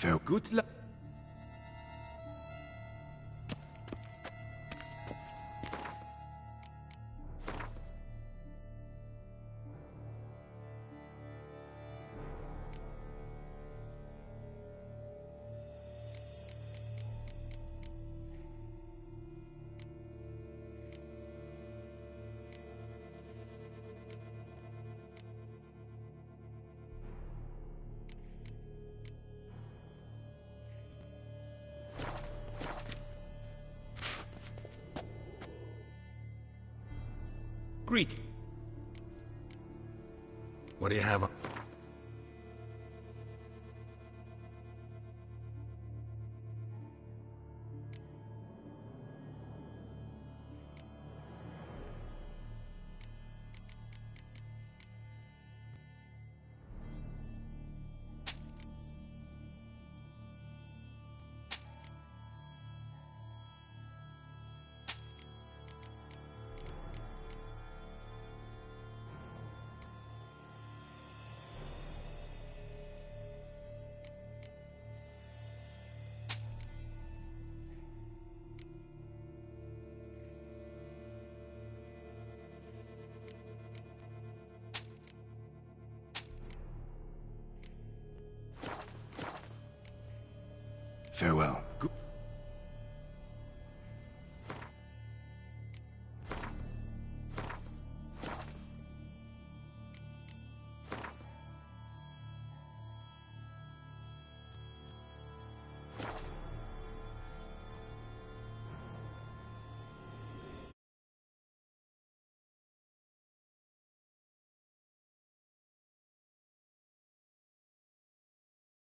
Good luck. Greet. What do you have? Farewell.